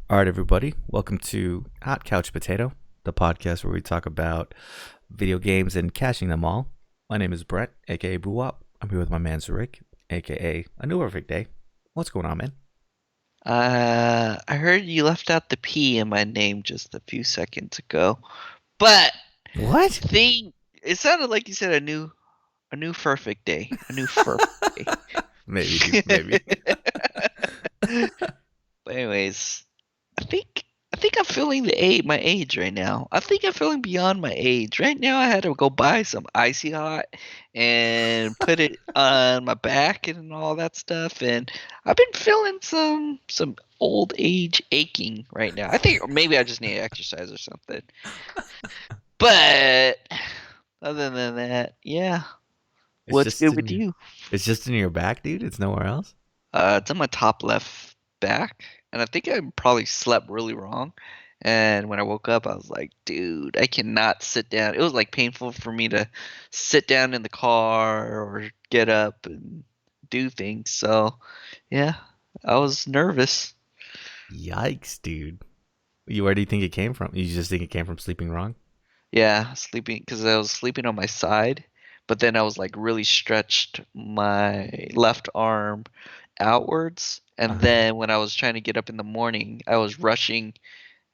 All right, everybody. Welcome to Hot Couch Potato, the podcast where we talk about video games and cashing them all. My name is Brett, aka Buwop. I'm here with my man Zarik, aka A New Perfect Day. What's going on, man? I heard you left out the P in my name just a few seconds ago, but What? thing it sounded like you said a new perfect day, a new perfect day. Maybe, dude. Maybe. But anyways, I think I'm feeling my age right now. I think I'm feeling beyond my age. Right now I had to go buy some icy hot and put it on my back and all that stuff, and I've been feeling some old age aching right now. I think maybe I just need to exercise or something. But other than that, yeah. It's What's just good in with your. you? It's just in your back, dude. It's nowhere else. It's on my top left back, and I think I probably slept really wrong. And when I woke up, I was like, dude, I cannot sit down. It was like painful for me to sit down in the car or get up and do things. So, yeah, I was nervous. Yikes, dude. Where do you think it came from? You just think it came from sleeping wrong? Yeah, sleeping because I was sleeping on my side, but then I was like really stretched my left arm outwards. And Uh-huh. then when I was trying to get up in the morning, I was rushing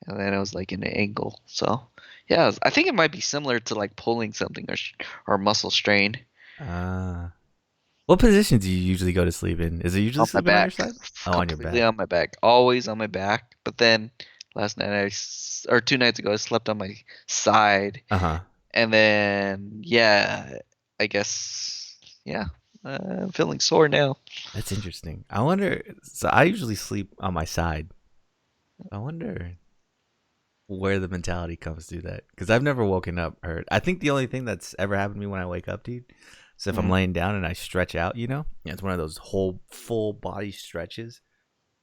and then I was like in an angle. So yeah, I think it might be similar to like pulling something or muscle strain What position do you usually go to sleep in? Is it usually on my sleeping on your back, side? Oh, on your completely back. on my back, always on my back. But then last night or 2 nights ago, I slept on my side, Uh-huh. and then yeah, I guess yeah, I'm feeling sore now. That's interesting. I wonder. So I usually sleep on my side. I wonder where the mentality comes to that because I've never woken up hurt. I think the only thing that's ever happened to me when I wake up, dude, is if I'm Mhm. laying down and I stretch out. Yeah, it's one of those whole full body stretches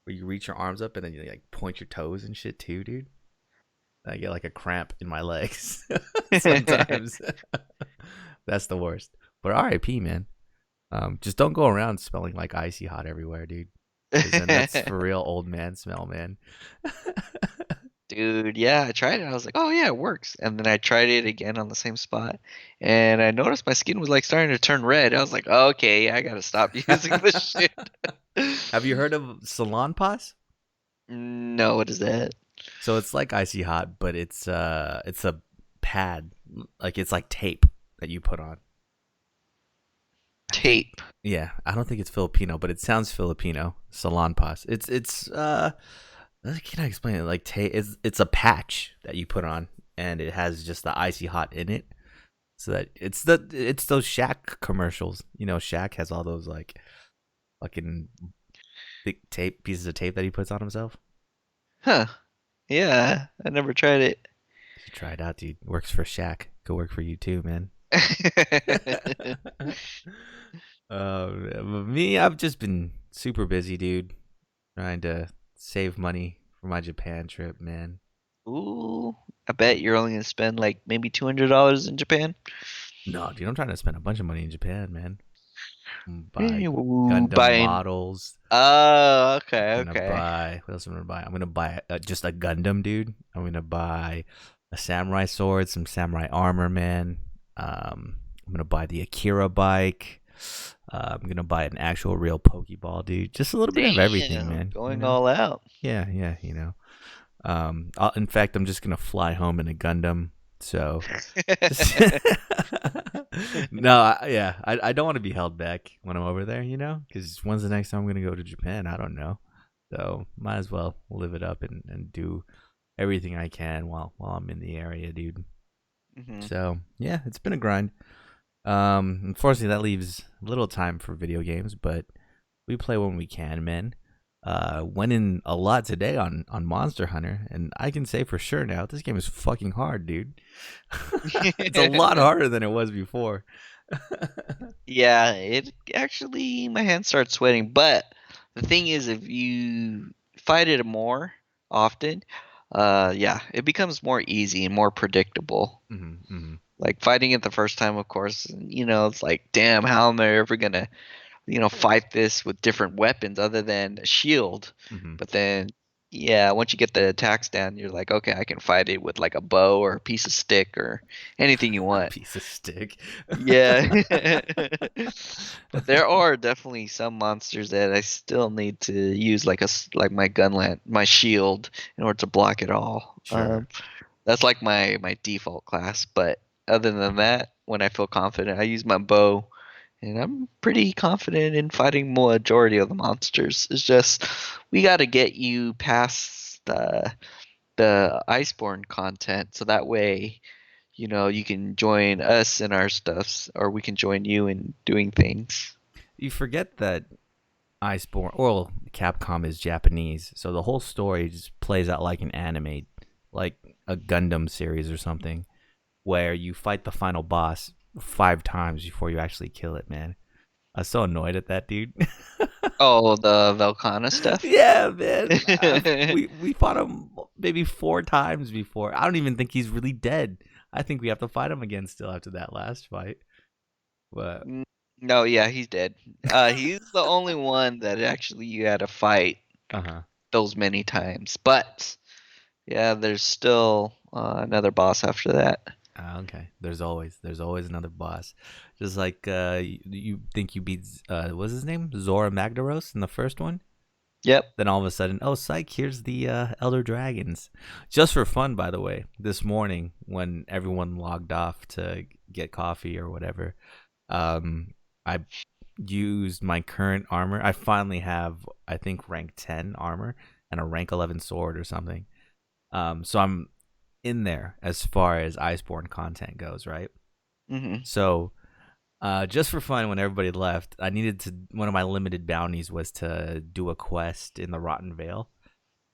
where you reach your arms up and then you like point your toes and shit too, dude. I get like a cramp in my legs sometimes. That's the worst. But R.I.P. man. Just don't go around smelling like icy hot everywhere, dude. Because then that's for real old man smell, man. Dude, yeah, I tried it. I was like, oh yeah, it works. And then I tried it again on the same spot, and I noticed my skin was like starting to turn red. I was like, okay, I gotta stop using this shit. Have you heard of Salon Pass? No, what is that? So it's like icy hot, but it's a pad, like it's like tape that you put on. I think, Tape. yeah, I don't think it's Filipino, but it sounds Filipino. Salon Pass. It's how can I explain it? Like tape. It's a patch that you put on, and it has just the icy hot in it. So that it's those Shaq commercials. Shaq has all those like fucking thick tape pieces of tape that he puts on himself. Huh. Yeah, I never tried it. You should try it out, dude. Works for Shaq. Go work for you too, man. Me, I've just been super busy, dude. Trying to save money for my Japan trip, man. Ooh, I bet you're only gonna spend like maybe $200 in Japan. No, dude, I'm trying to spend a bunch of money in Japan, man. Buy Ooh, Gundam buying. models. Oh, I'm okay, gonna okay. buy. What else am I gonna buy? I'm gonna buy just a Gundam, dude. I'm gonna buy a samurai sword, some samurai armor, man. I'm gonna buy the Akira bike. I'm gonna buy an actual real Pokeball, dude. Just a little bit of everything, Damn, man. going all out. Yeah, yeah. In fact, I'm just gonna fly home in a Gundam. So, just no, I don't want to be held back when I'm over there. Because when's the next time I'm gonna go to Japan? I don't know. So, might as well live it up and do everything I can while I'm in the area, dude. Hmm. So, yeah, it's been a grind. Unfortunately, that leaves little time for video games, but we play when we can, man. Went in a lot today on Monster Hunter, and I can say for sure now this game is fucking hard, dude. It's a lot harder than it was before. Yeah, it actually my hands start sweating, but the thing is if you fight it more often, yeah, it becomes more easy and more predictable. Hmm, hmm. Like fighting it the first time, of course, it's like, damn, how am I ever gonna, fight this with different weapons other than a shield? Hmm. But then Yeah, once you get the attacks down, you're like, okay, I can fight it with like a bow or a piece of stick or anything you A want. piece of stick. Yeah. But there are definitely some monsters that I still need to use like like my gunland, my shield in order to block it all. Sure. That's like my default class, but other than that, when I feel confident, I use my bow, and I'm pretty confident in fighting majority of the monsters. It's just we got to get you past the Iceborne content, so that way, you can join us in our stuffs, or we can join you in doing things. You forget that Iceborne, well, Capcom is Japanese, so the whole story just plays out like an anime, like a Gundam series or something, where you fight the final boss 5 times before you actually kill it, man. I was so annoyed at that, dude. Oh, the Velkhana stuff. Yeah, man. We fought him maybe 4 times before. I don't even think he's really dead. I think we have to fight him again still after that last fight. But No, yeah, he's dead. He's the only one that actually you had to fight uh-huh. those many times. But yeah, there's still another boss after that. Okay. There's always another boss. Just like you think you beat what's his name? Zora Magdaros in the first one? Yep. Then all of a sudden, oh psych, here's the Elder Dragons. Just for fun, by the way, this morning when everyone logged off to get coffee or whatever, I used my current armor. I finally have, I think, rank 10 armor and a rank 11 sword or something. So I'm in there as far as Iceborne content goes, right? Hmm. So just for fun, when everybody left, I needed to. One of my limited bounties was to do a quest in the Rotten Vale.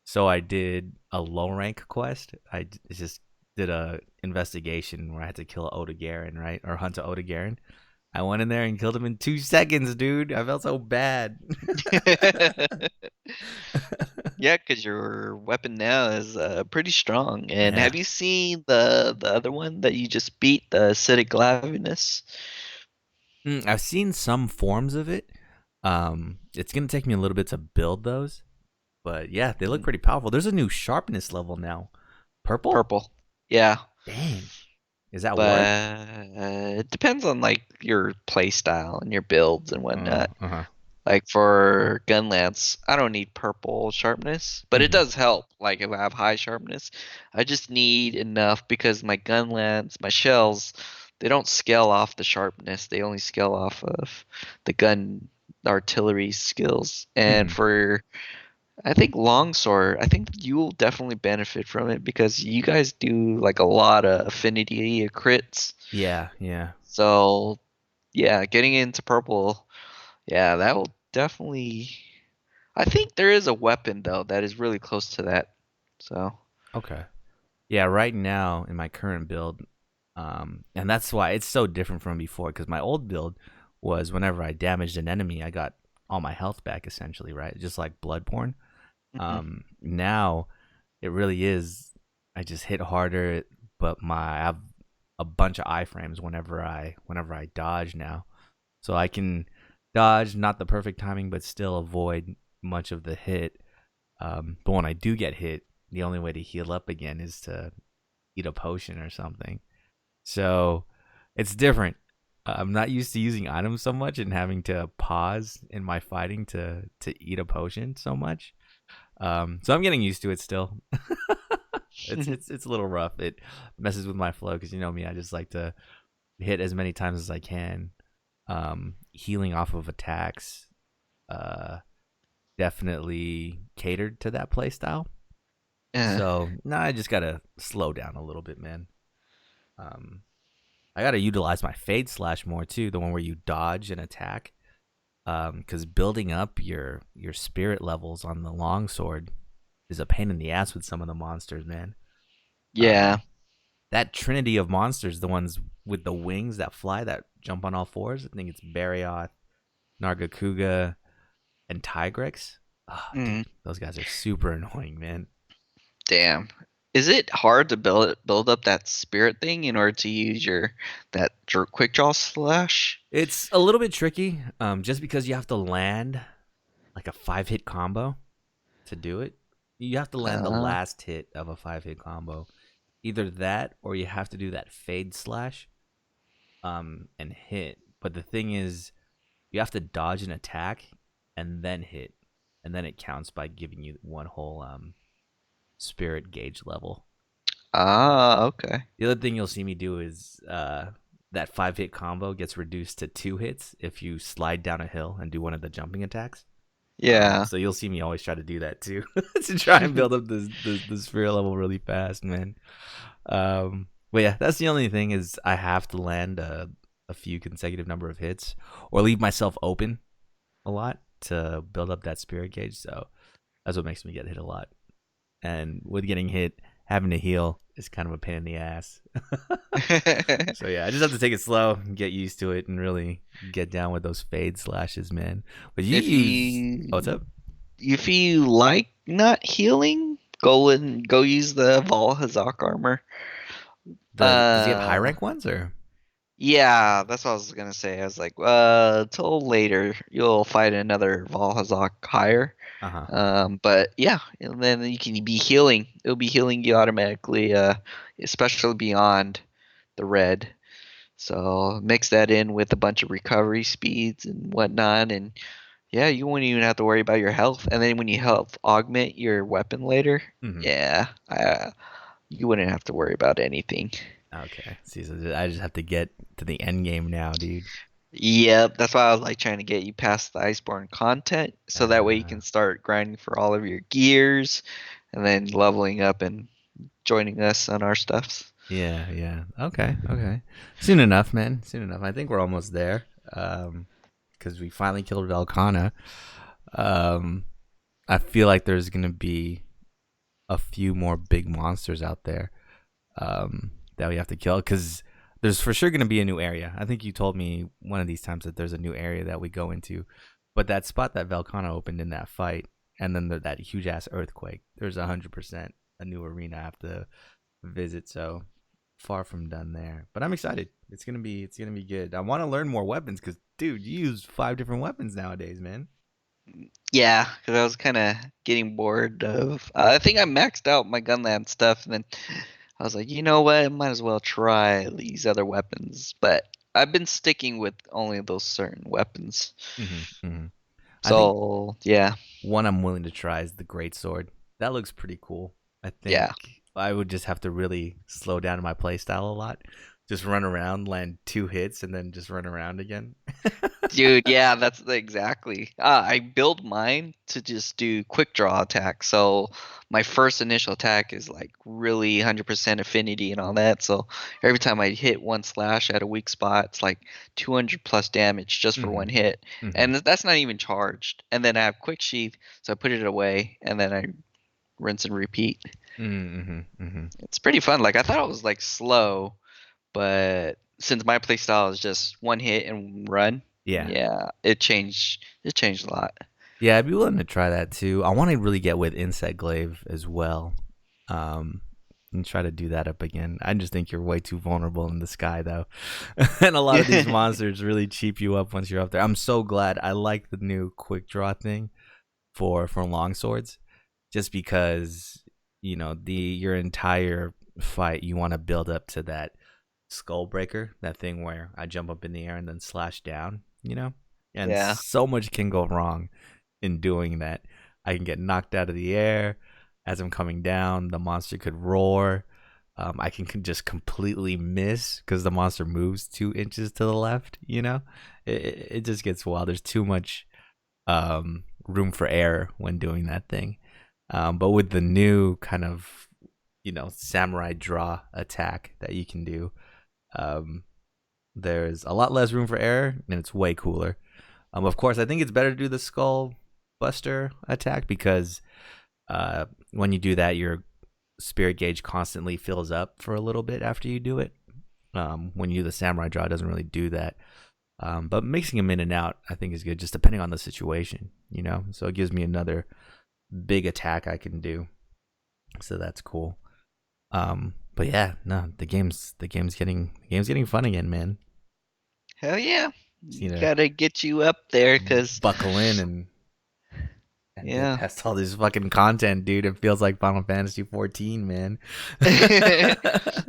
So I did a low rank quest. Just did a investigation where I had to kill Oda Garen, right, or hunt Oda Garen. I went in there and killed him in 2 seconds, dude. I felt so bad. Yeah, because your weapon now is pretty strong. And Yeah. have you seen the other one that you just beat, the acidic glavinus? I've seen some forms of it. It's gonna take me a little bit to build those, but yeah, they look Mm, pretty powerful. There's a new sharpness level now. Purple? purple. Yeah, Dang. Is that worth? but it depends on like your play style and your builds and whatnot. Uh-huh. Like for Gunlance, I don't need purple sharpness, but it Hmm. does help. Like if I have high sharpness, I just need enough because my Gunlance, my shells, they don't scale off the sharpness. They only scale off of the gun artillery skills. And Hmm. for I think longsword, I think you'll definitely benefit from it because you guys do like a lot of affinity crits. Yeah, yeah. So yeah, getting into purple, yeah, that will definitely. I think there is a weapon though that is really close to that. So Okay. Yeah, right now in my current build, and that's why it's so different from before, because my old build was whenever I damaged an enemy, I got all my health back essentially, right? Just like Bloodborne. mhm. Now it really is. I just hit harder, but I have a bunch of iframes whenever I dodge now, so I can dodge, not the perfect timing, but still avoid much of the hit. But when I do get hit, the only way to heal up again is to eat a potion or something. So it's different. I'm not used to using items so much and having to pause in my fighting to eat a potion so much. So I'm getting used to it still. It's a little rough. It messes with my flow because you know me. I just like to hit as many times as I can. Healing off of attacks. Definitely catered to that play style. Yeah. So now I just gotta slow down a little bit, man. Um, I gotta utilize my fade slash more too, the one where you dodge and attack. Because building up your spirit levels on the longsword is a pain in the ass with some of the monsters, man. Yeah. Um, that trinity of monsters, the ones with the wings that fly, that jump on all fours. I think it's Barioth, Nargacuga, and Tigrex. Oh, dude, Mm, those guys are super annoying, man. damn. Is it hard to build up that spirit thing in order to use your that quick draw slash? It's a little bit tricky, just because you have to land like a 5 hit combo to do it. You have to land the Uh, last hit of a 5 hit combo. Either that or you have to do that fade slash and hit. But the thing is, you have to dodge an attack and then hit, and then it counts by giving you one whole spirit gauge level. okay. The other thing you'll see me do is that 5 hit combo gets reduced to 2 hits if you slide down a hill and do one of the jumping attacks. Yeah. So you'll see me always try to do that too to try and build up the spirit level really fast, man. But yeah, that's the only thing is I have to land a few consecutive number of hits or leave myself open a lot to build up that spirit gauge. So that's what makes me get hit a lot. And with getting hit, having to heal is kind of a pain in the ass. So yeah, I just have to take it slow and get used to it and really get down with those fade slashes, man. But you if use oh, what's you up? if you like not healing, go use the Valhazak armor. Does he have high Uh rank ones or? yeah, that's what I was gonna say. I was like, till later you'll fight another Valhazak higher. Uh huh. But yeah, and then you can be healing. It'll be healing you automatically, especially beyond the red. So mix that in with a bunch of recovery speeds and whatnot, and yeah, you won't even have to worry about your health. And then when you health augment your weapon later, Hmm. yeah, you wouldn't have to worry about anything. Okay. See, so I just have to get to the end game now, dude. Yep, that's why I was like trying to get you past the Iceborne content, so that way you Uh, can start grinding for all of your gears, and then leveling up and joining us on our stuffs. yeah, yeah. Okay, okay. Soon enough, man. Soon enough. I think we're almost there. Because we finally killed Velkhana. Um, I feel like there's gonna be a few more big monsters out there. That we have to kill because there's for sure going to be a new area. I think you told me one of these times that there's a new area that we go into, but that spot that Velkhana opened in that fight, and then that huge ass earthquake. There's 100% a new arena I have to visit. So far from done there, but I'm excited. It's gonna be good. I want to learn more weapons because dude, you use 5 different weapons nowadays, man. Yeah, because I was kind of getting bored of. I think I maxed out my Gunland stuff, and then I was like, you know what? I might as well try these other weapons. But I've been sticking with only those certain weapons. Mm-hmm. I think So yeah, one I'm willing to try is the great sword. That looks pretty cool. I think yeah. I would just have to really slow down my playstyle a lot. Just run around, land 2 hits, and then just run around again. Dude, yeah, exactly. I build mine to just do quick draw attack. So my first initial attack is like really 100% affinity and all that. So every time I hit one slash at a weak spot, it's like 200 plus damage just for Hmm. one hit. Hmm. And that's not even charged. And then I have quick sheath, so I put it away and then I rinse and repeat. Hmm. Hmm. It's pretty fun. Like I thought it was like slow, but since my playstyle is just one hit and run, Yeah, yeah, it changed a lot. yeah, I'd be willing to try that too. I want to really get with Insect Glaive as well, um, and try to do that up again. I just think you're way too vulnerable in the sky, though, and a lot of these monsters really cheap you up once you're up there. I'm so glad. I like the new quick draw thing for long swords, just because the your entire fight you want to build up to that skull breaker, that thing where I jump up in the air and then slash down, and Yeah. so much can go wrong in doing that. I can get knocked out of the air as I'm coming down. The monster could roar. I can just completely miss because the monster moves 2 inches to the left. It just gets wild. There's too much room for error when doing that thing. But with the new kind of samurai draw attack that you can do, um, there's a lot less room for error and it's way cooler. Of course, I think it's better to do the skull buster attack because when you do that, your spirit gauge constantly fills up for a little bit after you do it. When you do the samurai draw, it doesn't really do that. But mixing them in and out, I think, is good, just depending on the situation. So it gives me another big attack I can do. So that's cool. But yeah, no, the game's getting fun again, man. Hell yeah. Just need to Gotta get you up there because buckle in and And get Yeah. past all this fucking content, dude. It feels like Final Fantasy 14, man.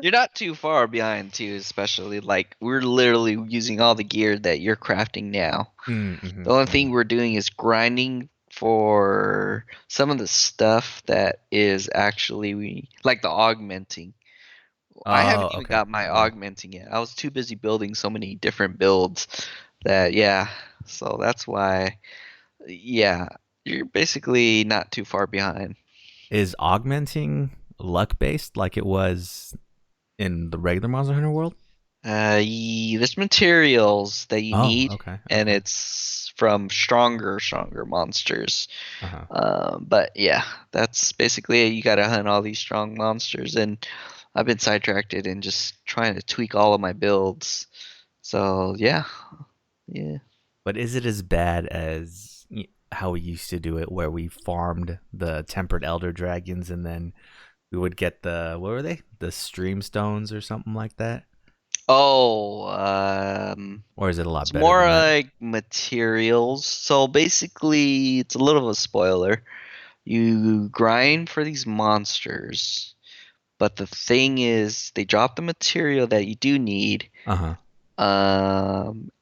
You're not too far behind too, especially like we're literally using all the gear that you're crafting now. Mm-hmm, The only thing we're doing is grinding for some of the stuff that is actually like the augmenting. I haven't Oh, even okay. got my Yeah. augmenting yet. I was too busy building so many different builds that yeah. So that's why yeah, you're basically not too far behind. Is augmenting luck based like it was in the regular Monster Hunter world? There's materials that you Oh, need, okay. and Okay. it's from stronger monsters. Uh-huh. But yeah, that's basically it. You gotta hunt all these strong monsters, and I've been sidetracked and just trying to tweak all of my builds. So yeah, yeah. But is it as bad as how we used to do it, where we farmed the tempered elder dragons and then we would get the what were they? The stream stones or something like that? Oh, Or is it a lot it's better more than that? like materials. So basically, it's a little of a spoiler. You grind for these monsters. But the thing is, they drop the material that you do need, Uh-huh.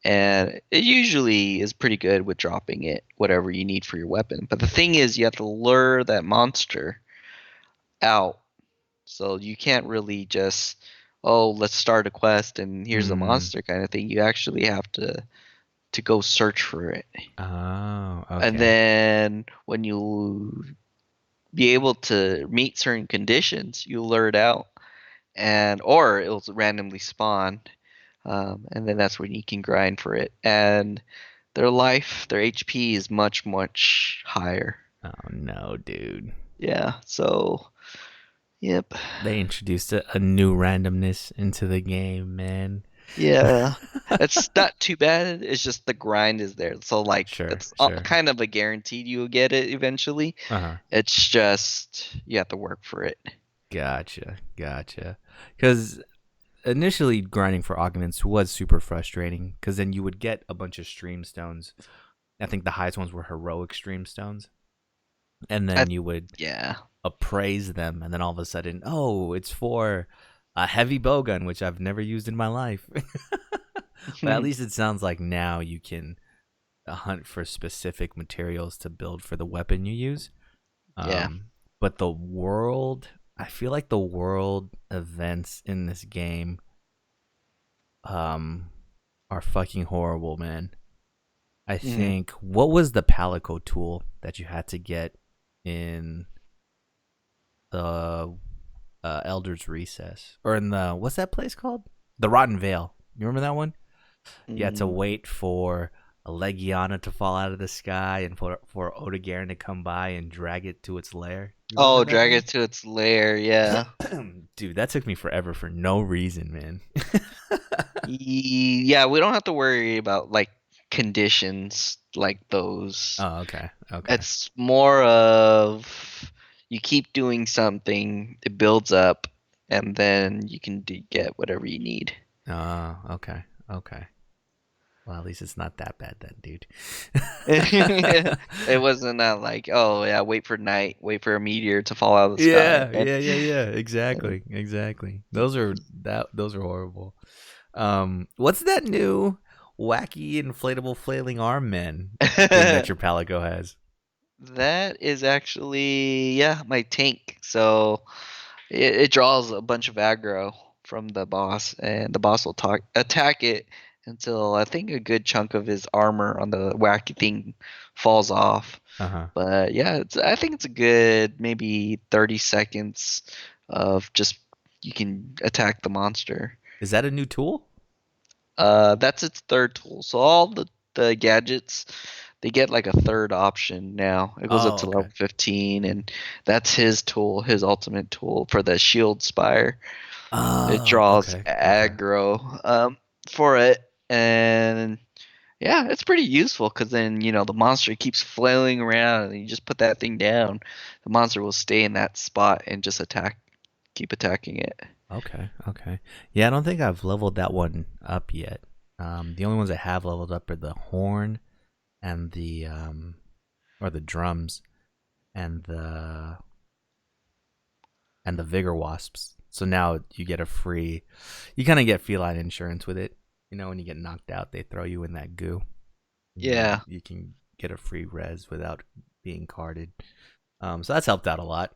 and it usually is pretty good with dropping it, whatever you need for your weapon. But the thing is, you have to lure that monster out, so you can't really just, oh, let's start a quest and here's the Mm. monster kind of thing. You actually have to go search for it, Oh, and okay. then when you be able to meet certain conditions, you lure it out and or it'll randomly spawn, and then that's when you can grind for it. And their HP is much higher. Oh no, dude. Yeah, so yep, They introduced a new randomness into the game, man. yeah, it's not too bad. It's just the grind is there, so like Sure, it's sure. kind of a guaranteed you'll get it eventually. Uh-huh. It's just you have to work for it. Gotcha, gotcha. Because initially grinding for augments was super frustrating. Because then you would get a bunch of stream stones. I think the highest ones were heroic stream stones, and I, then you would yeah. appraise them, and then all of a sudden, oh, it's for a heavy bowgun, which I've never used in my life. But at least it sounds like now you can hunt for specific materials to build for the weapon you use. Yeah. But the world, I feel like the world events in this game, um, are fucking horrible, man. I Mm. think what was the Palico tool that you had to get in the Elder's Recess, or in the what's that place called? The Rotten Vale. You remember that one? You had to Mm. wait for a Legiana to fall out of the sky and for Odegarin to come by and drag it to its lair. You remember Oh, that drag one? it to its lair. Yeah. Dude, that took me forever for no reason, man. Yeah, we don't have to worry about like conditions like those. Oh, okay. Okay. It's more of you keep doing something, it builds up, and then you can get whatever you need. Oh, okay. Okay. Well, at least it's not that bad then, dude. It wasn't that like, oh yeah, wait for night, wait for a meteor to fall out of the sky. Yeah, yeah, yeah, yeah. Exactly, exactly. Those are horrible. What's that new wacky inflatable flailing arm man thing that your Palico has? That is actually yeah, my tank. So it draws a bunch of aggro from the boss, and the boss will attack it until I think a good chunk of his armor on the wacky thing falls off. Uh huh. But yeah, I think it's a good maybe 30 seconds of just you can attack the monster. Is that a new tool? That's its third tool. So all the gadgets they get like a third option now. It goes up Oh, to level okay. 15, and that's his tool, his ultimate tool for the shield spire. It Oh, draws okay, okay. aggro for it, and yeah, it's pretty useful because then the monster keeps flailing around, and you just put that thing down. The monster will stay in that spot and just keep attacking it. Okay, okay. Yeah, I don't think I've leveled that one up yet. The only ones I have leveled up are the horn and the or the drums. and the Vigor Wasps. So now you get you kind of get feline insurance with it. You know, when you get knocked out, they throw you in that goo. Yeah. You can get a free res without being carded. So that's helped out a lot.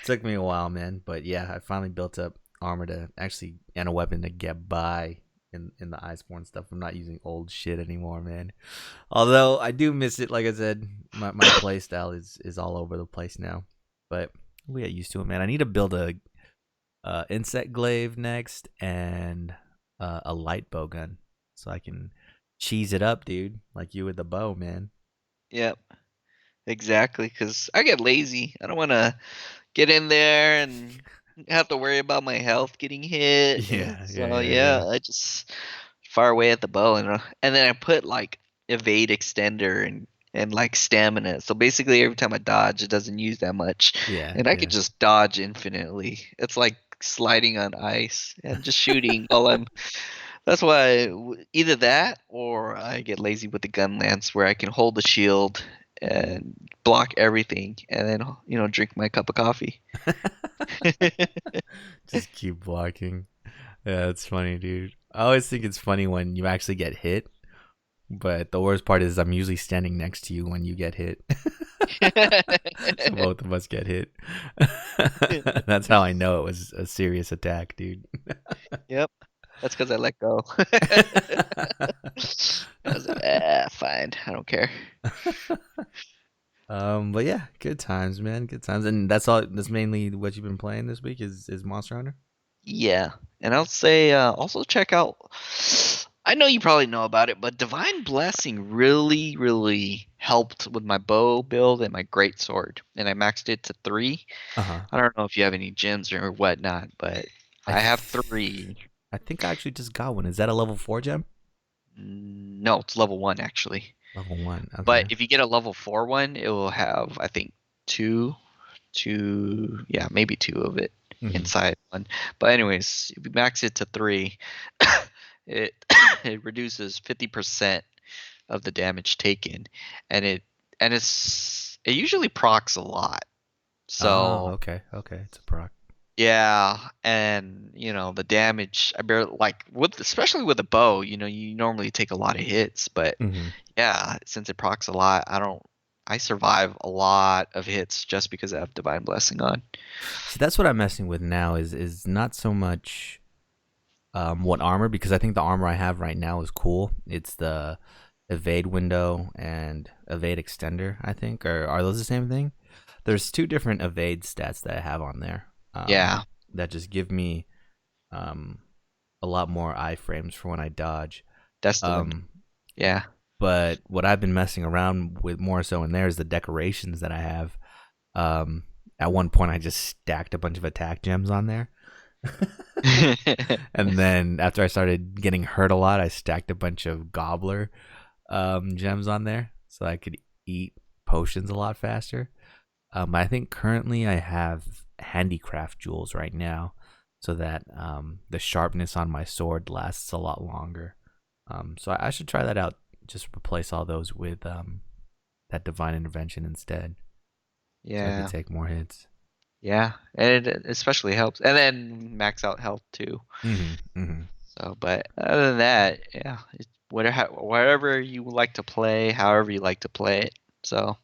Took me a while, man, but yeah, I finally built up armor to actually and a weapon to get by in the Iceborne stuff. I'm not using old shit anymore, man. Although I do miss it. Like I said, my play style is all over the place now, but we get used to it, man. I need to build a insect glaive next and a light bow gun so I can cheese it up, dude, like you with the bow, man. Yep. Exactly. Because I get lazy. I don't want to get in there and have to worry about my health getting hit. Yeah, So yeah, I just far away at the bow, and then I put like evade extender and like stamina. So basically, every time I dodge, it doesn't use that much, yeah, and I yeah. could just dodge infinitely. It's like sliding on ice and just shooting while I'm. That's why either that or I get lazy with the gun lance, where I can hold the shield and block everything, and then drink my cup of coffee. Just keep blocking. Yeah, it's funny, dude. I always think it's funny when you actually get hit, but the worst part is I'm usually standing next to you when you get hit. So both of us get hit. That's how I know it was a serious attack, dude. Yep. That's because I let go. I was like, fine. I don't care. But yeah, good times, man. Good times. And that's all. That's mainly what you've been playing this week is Monster Hunter. Yeah. And I'll say also check out. I know you probably know about it, but Divine Blessing really, really helped with my bow build and my great sword. And I maxed it to 3. Uh-huh. I don't know if you have any gems or whatnot, but I have 3. I think I actually just got one. Is that a level 4 gem? No, it's level 1 actually. Level 1. Okay. But if you get a level 4 one, it will have, I think, maybe 2 of it inside one. But anyways, if you max it to 3, it it reduces 50% of the damage taken, and it usually procs a lot. So okay, it's a proc. yeah, and the damage I barely like especially with a bow. You normally take a lot of hits, but yeah, since it procs a lot, I survive a lot of hits just because I have Divine Blessing on. See, that's what I'm messing with now. Is not so much what armor, because I think the armor I have right now is cool. It's the evade window and evade extender, I think. Or are those the same thing? There's 2 different evade stats that I have on there. Yeah. That just give me a lot more iframes for when I dodge. That's the one. Yeah. But what I've been messing around with more so in there is the decorations that I have. At one point, I just stacked a bunch of attack gems on there. And then after I started getting hurt a lot, I stacked a bunch of gobbler gems on there so I could eat potions a lot faster. I think currently I have handicraft jewels right now, so that the sharpness on my sword lasts a lot longer. So I should try that out. Just replace all those with that divine intervention instead. Yeah. So I can take more hits. Yeah, and it especially helps. And then max out health too. So, but other than that, yeah, whatever you like to play, however you like to play it. So,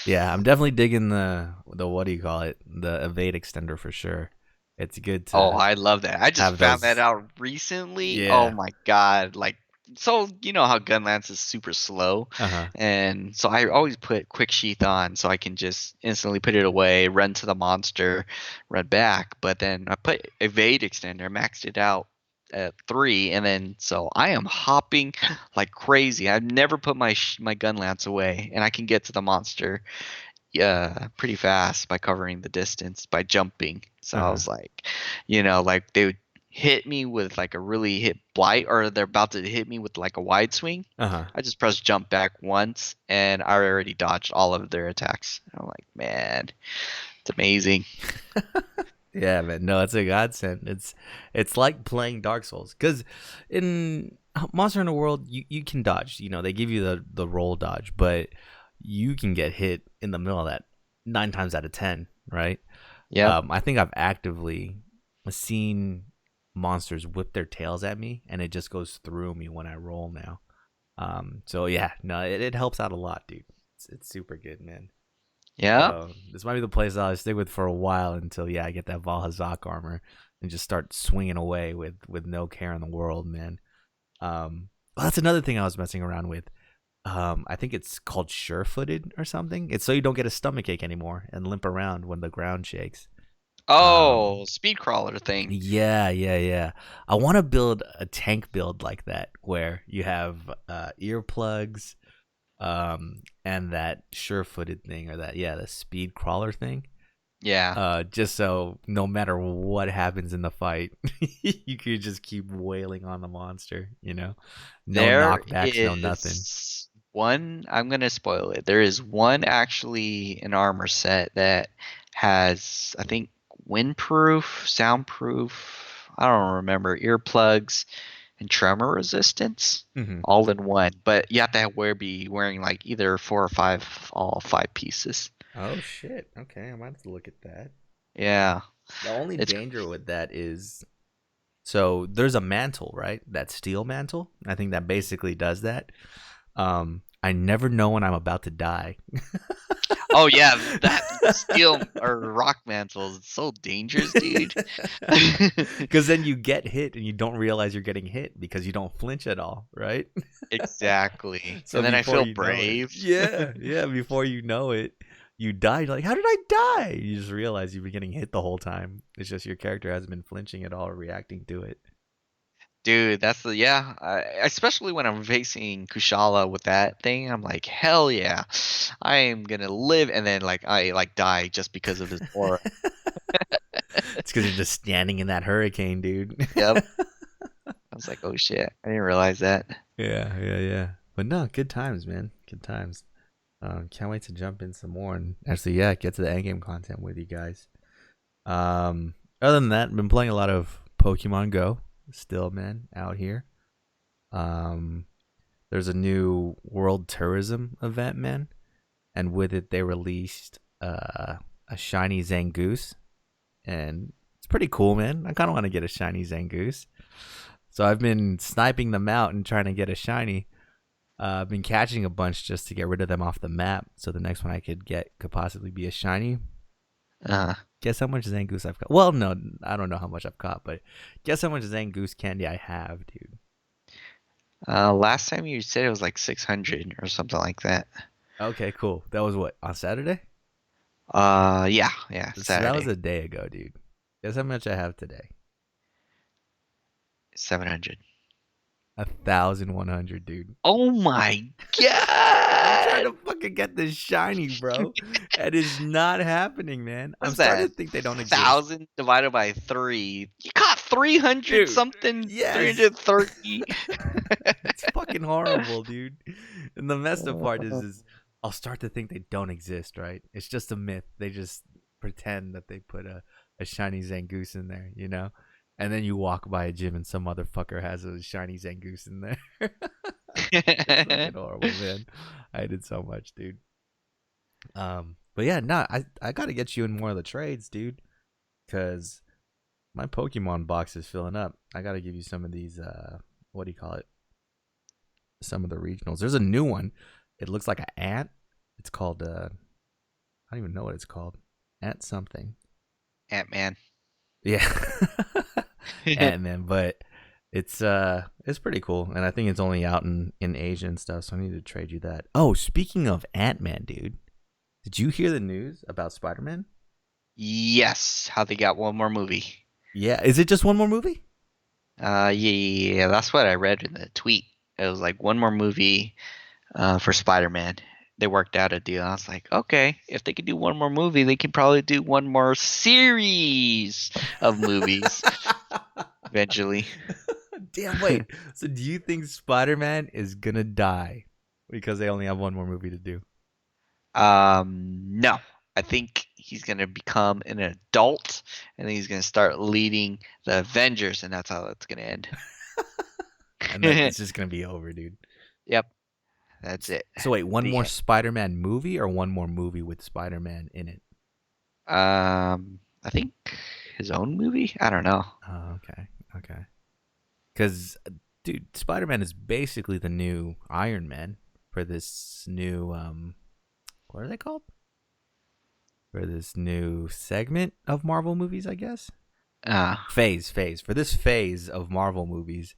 yeah, I'm definitely digging the what do you call it? The evade extender for sure. It's good to. Oh, I love that. I just found that out recently. Yeah. Oh my god! Like, so you know how Gunlance is super slow, and so I always put Quick Sheath on so I can just instantly put it away, run to the monster, run back. But then I put Evade Extender, maxed it out at 3, and then so I am hopping like crazy. I've never put my Gunlance away, and I can get to the monster pretty fast by covering the distance by jumping. So I was like, like they would hit me with like a really hit blight, or they're about to hit me with like a wide swing. I just press jump back once and I already dodged all of their attacks. I'm like, man, it's amazing. Yeah, man. No, it's a godsend. It's like playing Dark Souls, because in Monster Hunter World you can dodge. They give you the roll dodge, but you can get hit in the middle of that 9 times out of 10, right? Yep. I think I've actively seen monsters whip their tails at me, and it just goes through me when I roll now. So yeah, no, it helps out a lot, dude. It's super good, man. Yeah. So this might be the place I'll stick with for a while until I get that Valhazak armor and just start swinging away with no care in the world, man. Well, that's another thing I was messing around with. I think it's called sure-footed or something. It's so you don't get a stomach ache anymore and limp around when the ground shakes. Oh, speed crawler thing. Yeah, yeah, yeah. I want to build a tank build like that where you have earplugs, and that sure-footed thing or the speed crawler thing. Yeah. Just so no matter what happens in the fight, you could just keep wailing on the monster. No There knockbacks, no nothing. is one, I'm gonna spoil it. There is one actually an armor set that has, I think, windproof, soundproof, I don't remember, earplugs and tremor resistance Hmm. all in one. But you have to be wearing like either 4 or 5, all 5 pieces. Oh shit. Okay, I might have to look at that. Yeah. The only It's danger with that is so there's a mantle, right? That steel mantle. I think that basically does that. I never know when I'm about to die. Oh yeah, that steel or rock mantle is so dangerous, dude. Because then you get hit and you don't realize you're getting hit because you don't flinch at all, right? Exactly. So And then I before feel you know it, brave. yeah, before you know it, you die. You're like, how did I die? You just realize you've been getting hit the whole time. It's just your character hasn't been flinching at all or reacting to it. Dude, that's the yeah. Especially when I'm facing Kushala with that thing, I'm like, hell yeah, I am gonna live. And then like I like die just because of his aura. It's because you're just standing in that hurricane, dude. Yep. I was like, oh shit, I didn't realize that. Yeah, yeah, yeah. But no, good times, man. Good times. Can't wait to jump in some more and actually, get to the endgame content with you guys. Other than that, I've been playing a lot of Pokemon Go. Still, man, out here. Um, there's a new World Tourism event, man, and with it they released a shiny Zangoose, and it's pretty cool, man. I kind of want to get a shiny Zangoose, so I've been sniping them out and trying to get a shiny. I've been catching a bunch just to get rid of them off the map, so the next one I could get could possibly be a shiny. Uh, Guess how much Zangoose I've got? Well, no, I don't know how much I've caught, but guess how much Zangoose candy I have, dude. Last time you said it was like 600 or something like that. Okay, cool. That was what, on Saturday? Yeah, yeah, So that was Saturday, a day ago, dude. Guess how much I have today? 700. 1,100, dude. Oh my I'm trying god! to fucking get this shiny, bro. It is not happening, man. I'm What's starting that? to think they don't exist. 1,000 divided by 3. You caught 300 Dude, something, yes. 330. It's fucking horrible, dude. And the messed up part is I'll start to think they don't exist, right? It's just a myth. They just pretend that they put a shiny Zangoose in there, you know? And then you walk by a gym and some motherfucker has a shiny Zangoose in there. It's fucking horrible, man. I did so much, dude. But yeah, no, I gotta get you in more of the trades, dude. Cause my Pokemon box is filling up. I gotta give you some of these what do you call it? Some of the regionals. There's a new one. It looks like an ant. It's called I don't even know what it's called. Ant something. Ant-Man. Yeah. Ant Man, but it's pretty cool. And I think it's only out in Asia and stuff, so I need to trade you that. Oh, speaking of Ant Man, dude. Did you hear the news about Spider Man? Yes, how they got one more movie. Yeah. Is it just one more movie? Yeah, that's what I read in the tweet. It was like one more movie for Spider-Man. They worked out a deal. I was like, okay, if they could do one more movie, they can probably do one more series of movies eventually. Damn, wait. So do you think Spider Man is gonna die because they only have one more movie to do? No, I think he's gonna become an adult, and then he's gonna start leading the Avengers, and that's how it's gonna end. And then it's just gonna be over, dude. Yep. That's it. So wait, one more The Spider-Man movie or one more movie with Spider-Man in it? I think his own movie. I don't know. Oh, okay, okay. Because, dude, Spider-Man is basically the new Iron Man for this new what are they called? For this new segment of Marvel movies, I guess. Uh, Phase for this phase of Marvel movies,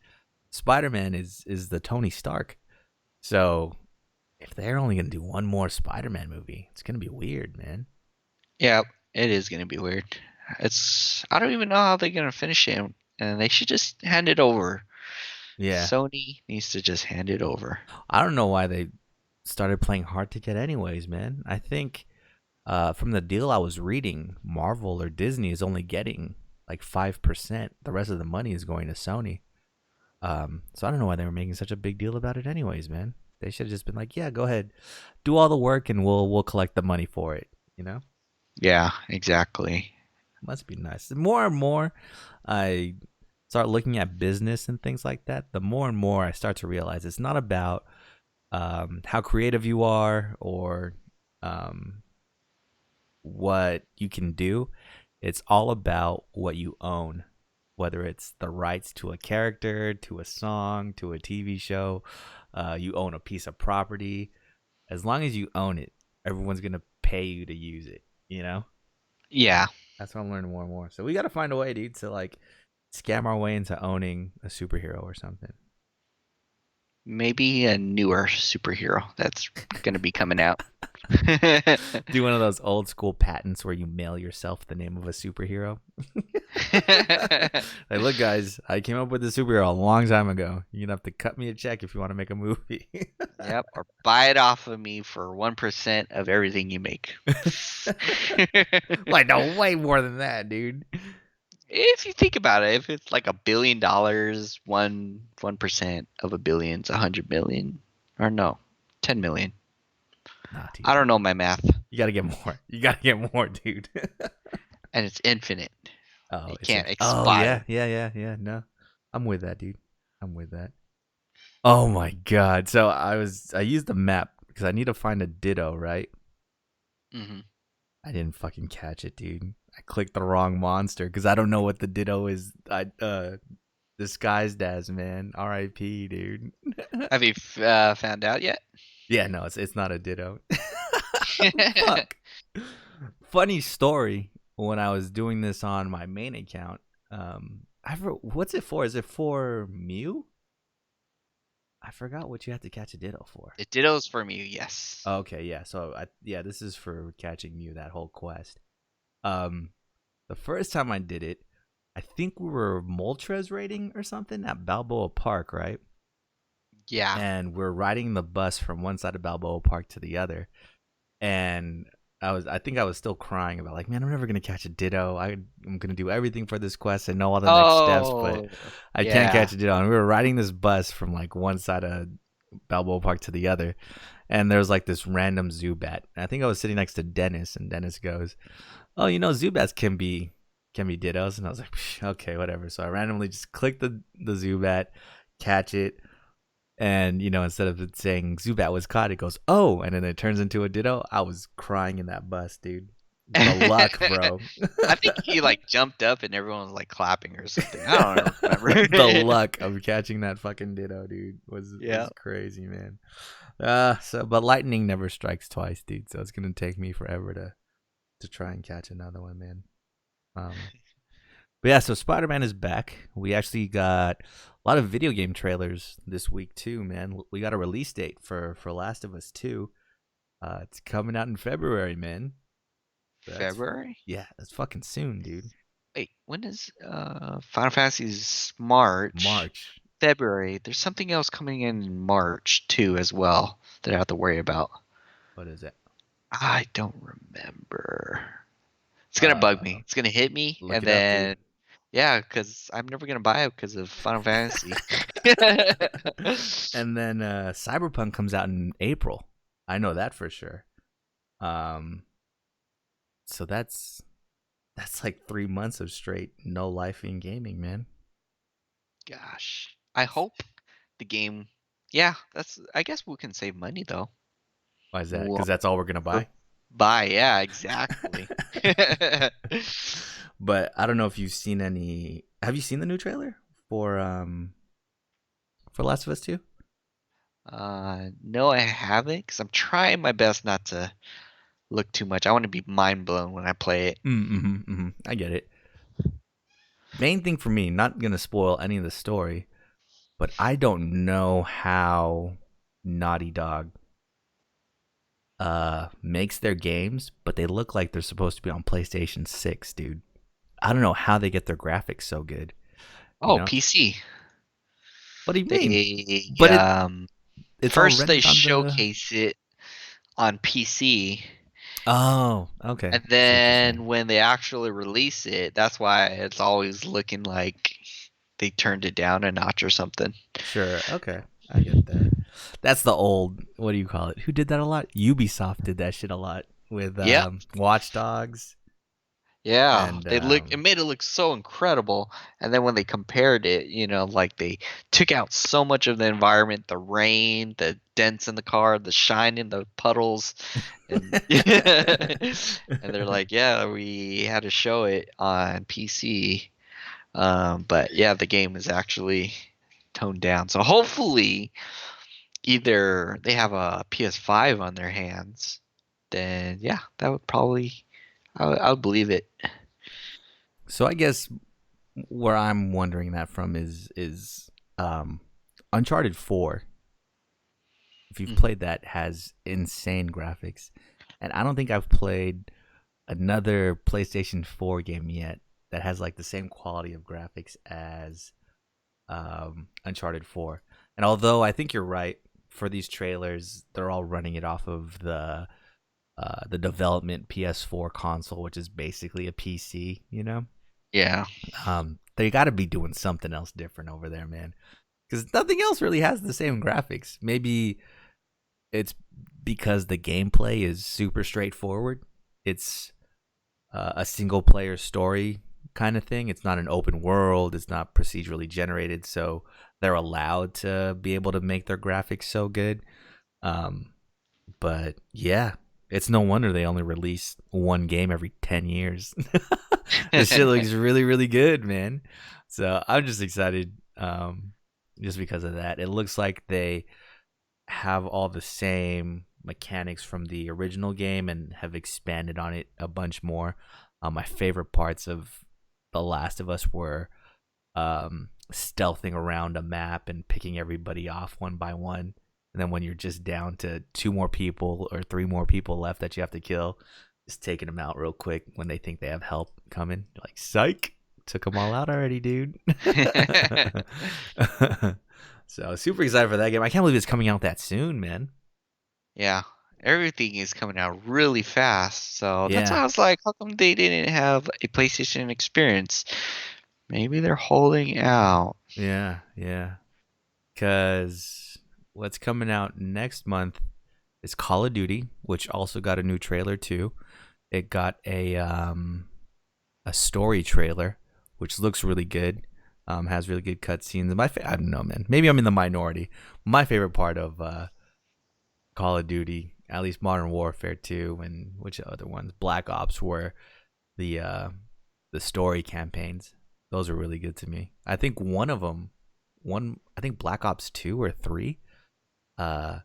Spider-Man is the Tony Stark. So if they're only gonna do one more Spider-Man movie, it's gonna be weird, man. yeah, it is gonna be weird. I don't even know how they're gonna finish it, and they should just hand it over. Yeah, Sony needs to just hand it over. I don't know why they started playing hard to get, anyways, man. I think from the deal I was reading, Marvel or Disney is only getting like 5%. The rest of the money is going to Sony. So I don't know why they were making such a big deal about it, anyways, man. They should have just been like, "Yeah, go ahead, do all the work, and we'll collect the money for it." You know, Yeah, exactly. must be nice. The more and more I start looking at business and things like that, the more and more I start to realize it's not about how creative you are or um, what you can do. It's all about what you own, whether it's the rights to a character, to a song, to a TV show. You own a piece of property. As long as you own it, everyone's gonna pay you to use it. You know, Yeah, that's what I'm learning more and more. So we got to find a way, dude, to like scam our way into owning a superhero or something. maybe a newer superhero that's gonna be coming out. Do one of those old school patents where you mail yourself the name of a superhero. Like, look, guys, I came up with this superhero a long time ago. You're gonna have to cut me a check if you want to make a movie. Yep, or buy it off of me for 1% of everything you make. Like, no, way more than that, dude. If you think about it, if it's like $1 billion, 1% of a billion's 100 million, or no, 10 million. Nah, dude, I don't know my math, you gotta get more. You gotta get more, dude. and it's infinite. Oh, It it's can't oh yeah, expire. yeah. No, I'm with that, dude. I'm with that. Oh my god. So I used the map because I need to find a Ditto, right? Hmm. I didn't fucking catch it, dude. I clicked the wrong monster because I don't know what the Ditto is. I disguised as, man. R.I.P. dude. Have you found out yet? Yeah, no, it's not a Ditto. Fuck. Funny story. When I was doing this on my main account, what's it for? Is it for Mew? I forgot what you have to catch a Ditto for. It dittos for me, yes. Okay, yeah. So yeah, this is for catching Mew. That whole quest. Um, the first time I did it, I think we were Moltres raiding or something at Balboa Park, right? Yeah. And we're riding the bus from one side of Balboa Park to the other. And I think I was still crying about like, man, I'm never gonna catch a Ditto. I'm gonna do everything for this quest and know all the next steps, but Oh, I can't yeah. catch a Ditto. And we were riding this bus from like one side of Balboa Park to the other, and there was like this random Zubat. And I think I was sitting next to Dennis, and Dennis goes, "Oh, you know, Zubats can be Dittos," and I was like, "Okay, whatever." So I randomly just click the Zubat, catch it, and instead of it saying Zubat was caught, it goes, "Oh," and then it turns into a Ditto. I was crying in that bus, dude. The luck, bro. I think he like jumped up and everyone was like clapping or something. I don't remember. The luck of catching that fucking Ditto, dude, Yeah. was crazy, man. But lightning never strikes twice, dude. So it's gonna take me forever to try and catch another one, man. Um, but yeah, so Spider Man is back. We actually got a lot of video game trailers this week too, man. We got a release date for Last of Us 2. It's coming out in February, man. That's February? yeah, that's fucking soon, dude. Wait, when is Final Fantasy's March? March. February. There's something else coming in March too as well that I have to worry about. What is it? I don't remember. It's gonna bug Uh, me. It's gonna hit me, Look and it up, dude. then yeah, because I'm never gonna buy it because of Final Fantasy. And then Cyberpunk comes out in April. I know that for sure. Um, so that's like 3 months of straight no life in gaming, man. Gosh, I hope the game Yeah, that's. I guess we can save money though. Why is that? We'll, Because that's all we're gonna we'll buy. buy. Yeah, exactly. But I don't know if you've seen any. Have you seen the new trailer for Last of Us 2? No, I haven't, because I'm trying my best not to look too much. I want to be mind blown when I play it. Mm-hmm, I get it. Main thing for me, not gonna spoil any of the story, but I don't know how Naughty Dog makes their games, but they look like they're supposed to be on PlayStation 6, dude. I don't know how they get their graphics so good. You Oh, know? PC. What do you mean? They But it's all first they rendered on the. showcase it on PC, Oh, okay. and I see what you're saying. then when they actually release it, that's why it's always looking like they turned it down a notch or something. Sure. Okay. I get that. That's the old. What do you call it? Who did that a lot? Ubisoft did that shit a lot with Yep. Watch Dogs Yeah, and it made it look so incredible, and then when they compared it, like they took out so much of the environment, the rain, the dents in the car, the shine in the puddles, and and they're like, yeah, we had to show it on PC, but yeah, the game is actually toned down. So hopefully, either they have a PS5 on their hands, then yeah, that would probably I would believe it. So I guess where I'm wondering that from is Uncharted 4. If you've Mhm. played that, has insane graphics, and I don't think I've played another PlayStation 4 game yet that has like the same quality of graphics as Uncharted 4. And although I think you're right, for these trailers, they're all running it off of the development PS4 console, which is basically a PC. Yeah. They got to be doing something else different over there, man, because nothing else really has the same graphics. Maybe it's because the gameplay is super straightforward. It's a single player story kind of thing. It's not an open world. It's not procedurally generated, so they're allowed to be able to make their graphics so good. Um, but yeah, it's no wonder they only release one game every 10 years. This shit looks really, really good, man. So I'm just excited just because of that. It looks like they have all the same mechanics from the original game and have expanded on it a bunch more. My favorite parts of The Last of Us were stealthing around a map and picking everybody off one by one. And then when you're just down to two more people or three more people left that you have to kill, just taking them out real quick when they think they have help coming. You're like, psych, took them all out already, dude. So super excited for that game. I can't believe it's coming out that soon, man. Yeah. Everything is coming out really fast. So that's why Yeah, I was like, how come they didn't have a PlayStation experience? Maybe they're holding out. yeah. Because what's coming out next month is Call of Duty, which also got a new trailer too. It got a story trailer, which looks really good. Has really good cutscenes. I don't know, man. Maybe I'm in the minority. My favorite part of Call of Duty, at least Modern Warfare 2, and which other ones? Black Ops, were the story campaigns. Those are really good to me. I think one of them, I think Black Ops 2 or 3, uh,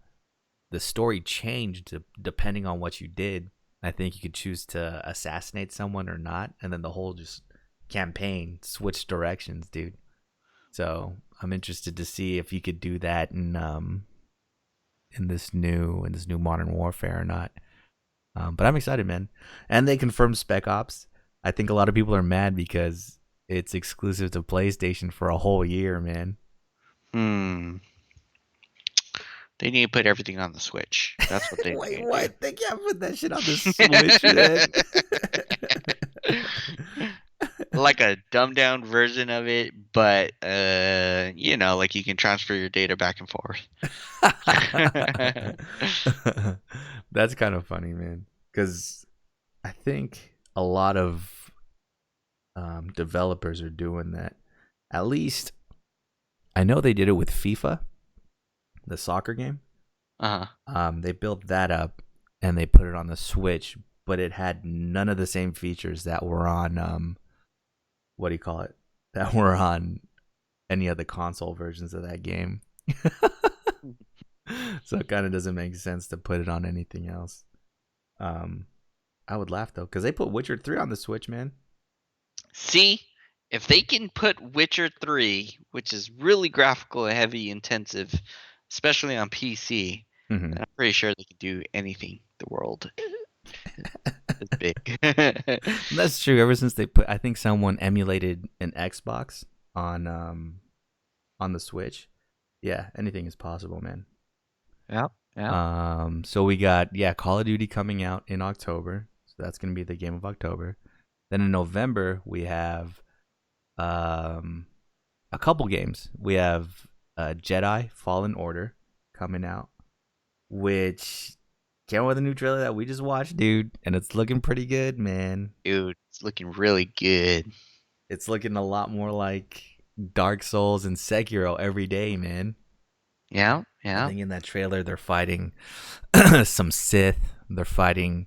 the story changed depending on what you did. I think you could choose to assassinate someone or not, and then the whole just campaign switched directions, dude. So I'm interested to see if you could do that in this new Modern Warfare or not. But I'm excited, man. And they confirmed Spec Ops. I think a lot of people are mad because it's exclusive to PlayStation for a whole year, man. Hmm. They need to put everything on the Switch. That's what they Wait, need to what? They can't put that shit on the Switch, man. do. Like a dumbed down version of it, but like you can transfer your data back and forth. That's kind of funny, man. Because I think a lot of developers are doing that. At least I know they did it with FIFA, the soccer game. Uh-huh. They built that up and they put it on the Switch, but it had none of the same features that were on what do you call it? That were on any of the console versions of that game. So it kind of doesn't make sense to put it on anything else. I would laugh though, because they put Witcher 3 on the Switch, man. See, if they can put Witcher 3, which is really graphical heavy intensive, especially on PC, Mm-hmm. then I'm pretty sure they can do anything the world is big. That's true. Ever since they put, I think someone emulated an Xbox on the Switch. Yeah, anything is possible, man. Yeah. Yeah. So we got Call of Duty coming out in October. So that's gonna be the game of October. Then in November we have a couple games. We have Jedi Fallen Order coming out, which came out with a new trailer that we just watched, dude, and it's looking pretty good, man. Dude, it's looking really good. It's looking a lot more like Dark Souls and Sekiro every day, man. Yeah. I Yeah. think in that trailer they're fighting some Sith. They're fighting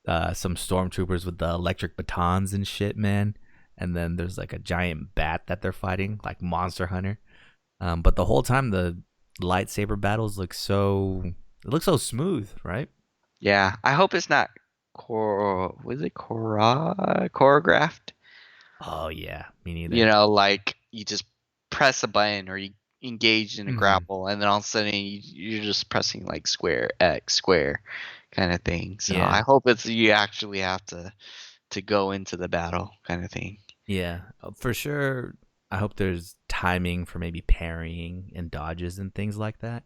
some stormtroopers with the electric batons and shit, man. And then there's like a giant bat that they're fighting, like Monster Hunter. But the whole time the lightsaber battles look so smooth, right? Yeah. I hope it's not choreographed? Oh yeah, me neither. You know, like you just press a button or you engage in a Mhm. grapple, and then all of a sudden you're just pressing like square X square kind of thing. So Yeah. I hope it's you actually have to go into the battle kind of thing. Yeah, for sure. I hope there's timing for maybe parrying and dodges and things like that.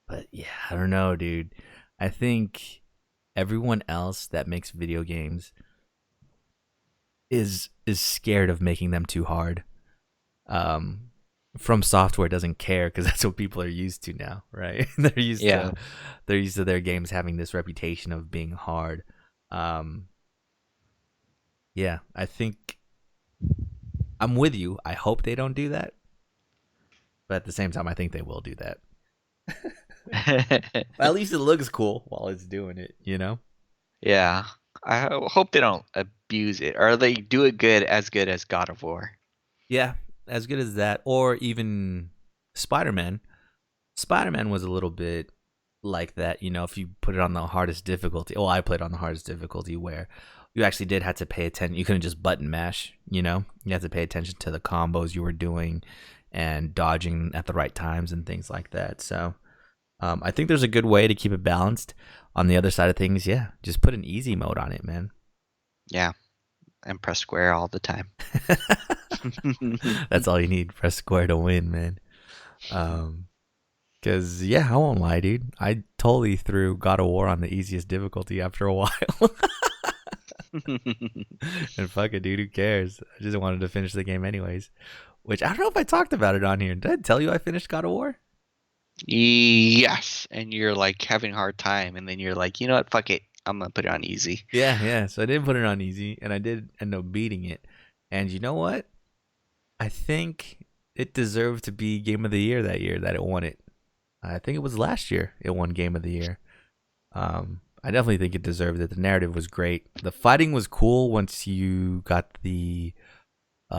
But yeah, I don't know, dude. I think everyone else that makes video games is scared of making them too hard. From Software doesn't care because that's what people are used to now, right? they're used Yeah. to their games having this reputation of being hard. Yeah, I think I'm with you. I hope they don't do that, but at the same time, I think they will do that. At least it looks cool while it's doing it, you know? Yeah. I hope they don't abuse it, or they do it good as God of War. Yeah, as good as that, or even Spider-Man. Spider-Man was a little bit like that, you know, if you put it on the hardest difficulty. Well, I played on the hardest difficulty where you actually did have to pay attention. You couldn't just button mash, you know? You had to pay attention to the combos you were doing and dodging at the right times and things like that. So I think there's a good way to keep it balanced. On the other side of things, yeah, just put an easy mode on it, man. Yeah. And press square all the time. That's all you need. Press square to win, man. Because, yeah, I won't lie, dude. I totally threw God of War on the easiest difficulty after a while. And fuck it, dude. Who cares? I just wanted to finish the game anyways. Which I don't know if I talked about it on here. Did I tell you I finished God of War? Yes. And you're like having a hard time, and then you're like, you know what? Fuck it. I'm going to put it on easy. Yeah. So I did put it on easy, and I did end up beating it. And you know what? I think it deserved to be Game of the Year that year that it won it. I think it was last year it won Game of the Year. I definitely think it deserved it. The narrative was great. The fighting was cool once you got the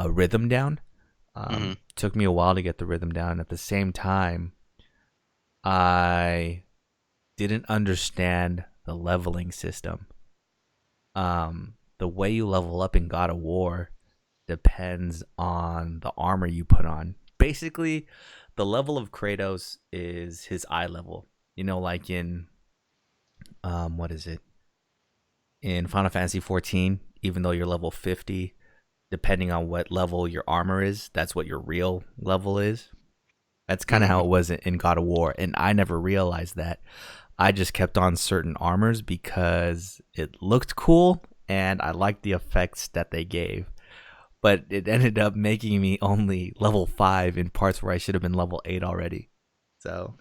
rhythm down. Took me a while to get the rhythm down. At the same time, I didn't understand the leveling system. The way you level up in God of War depends on the armor you put on. Basically, the level of Kratos is his eye level. You know, like in what is it? In Final Fantasy 14, even though you're level 50, depending on what level your armor is, that's what your real level is. That's kind of how it was in God of War, and I never realized that. I just kept on certain armors because it looked cool and I liked the effects that they gave. But it ended up making me only level 5 in parts where I should have been level 8 already. So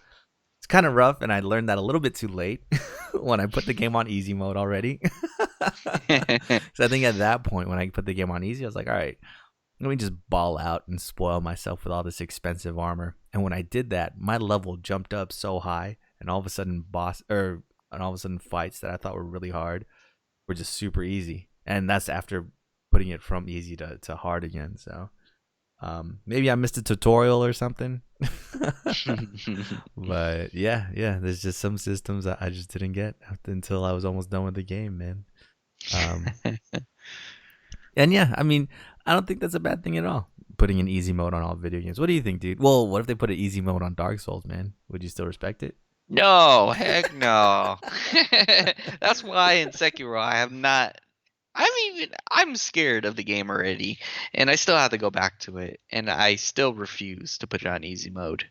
it's kind of rough, and I learned that a little bit too late when I put the game on easy mode already. So I think at that point, when I put the game on easy, I was like, all right, let me just ball out and spoil myself with all this expensive armor. And when I did that, my level jumped up so high, and all of a sudden fights that I thought were really hard were just super easy. And that's after putting it from easy to hard again. So maybe I missed a tutorial or something. But yeah, there's just some systems that I just didn't get until I was almost done with the game, man. And yeah, I mean, I don't think that's a bad thing at all, putting an easy mode on all video games. What do you think, dude? Well, what if they put an easy mode on Dark Souls, man? Would you still respect it? No, heck no. That's why in Sekiro I have not. I'm scared of the game already, and I still have to go back to it, and I still refuse to put it on easy mode.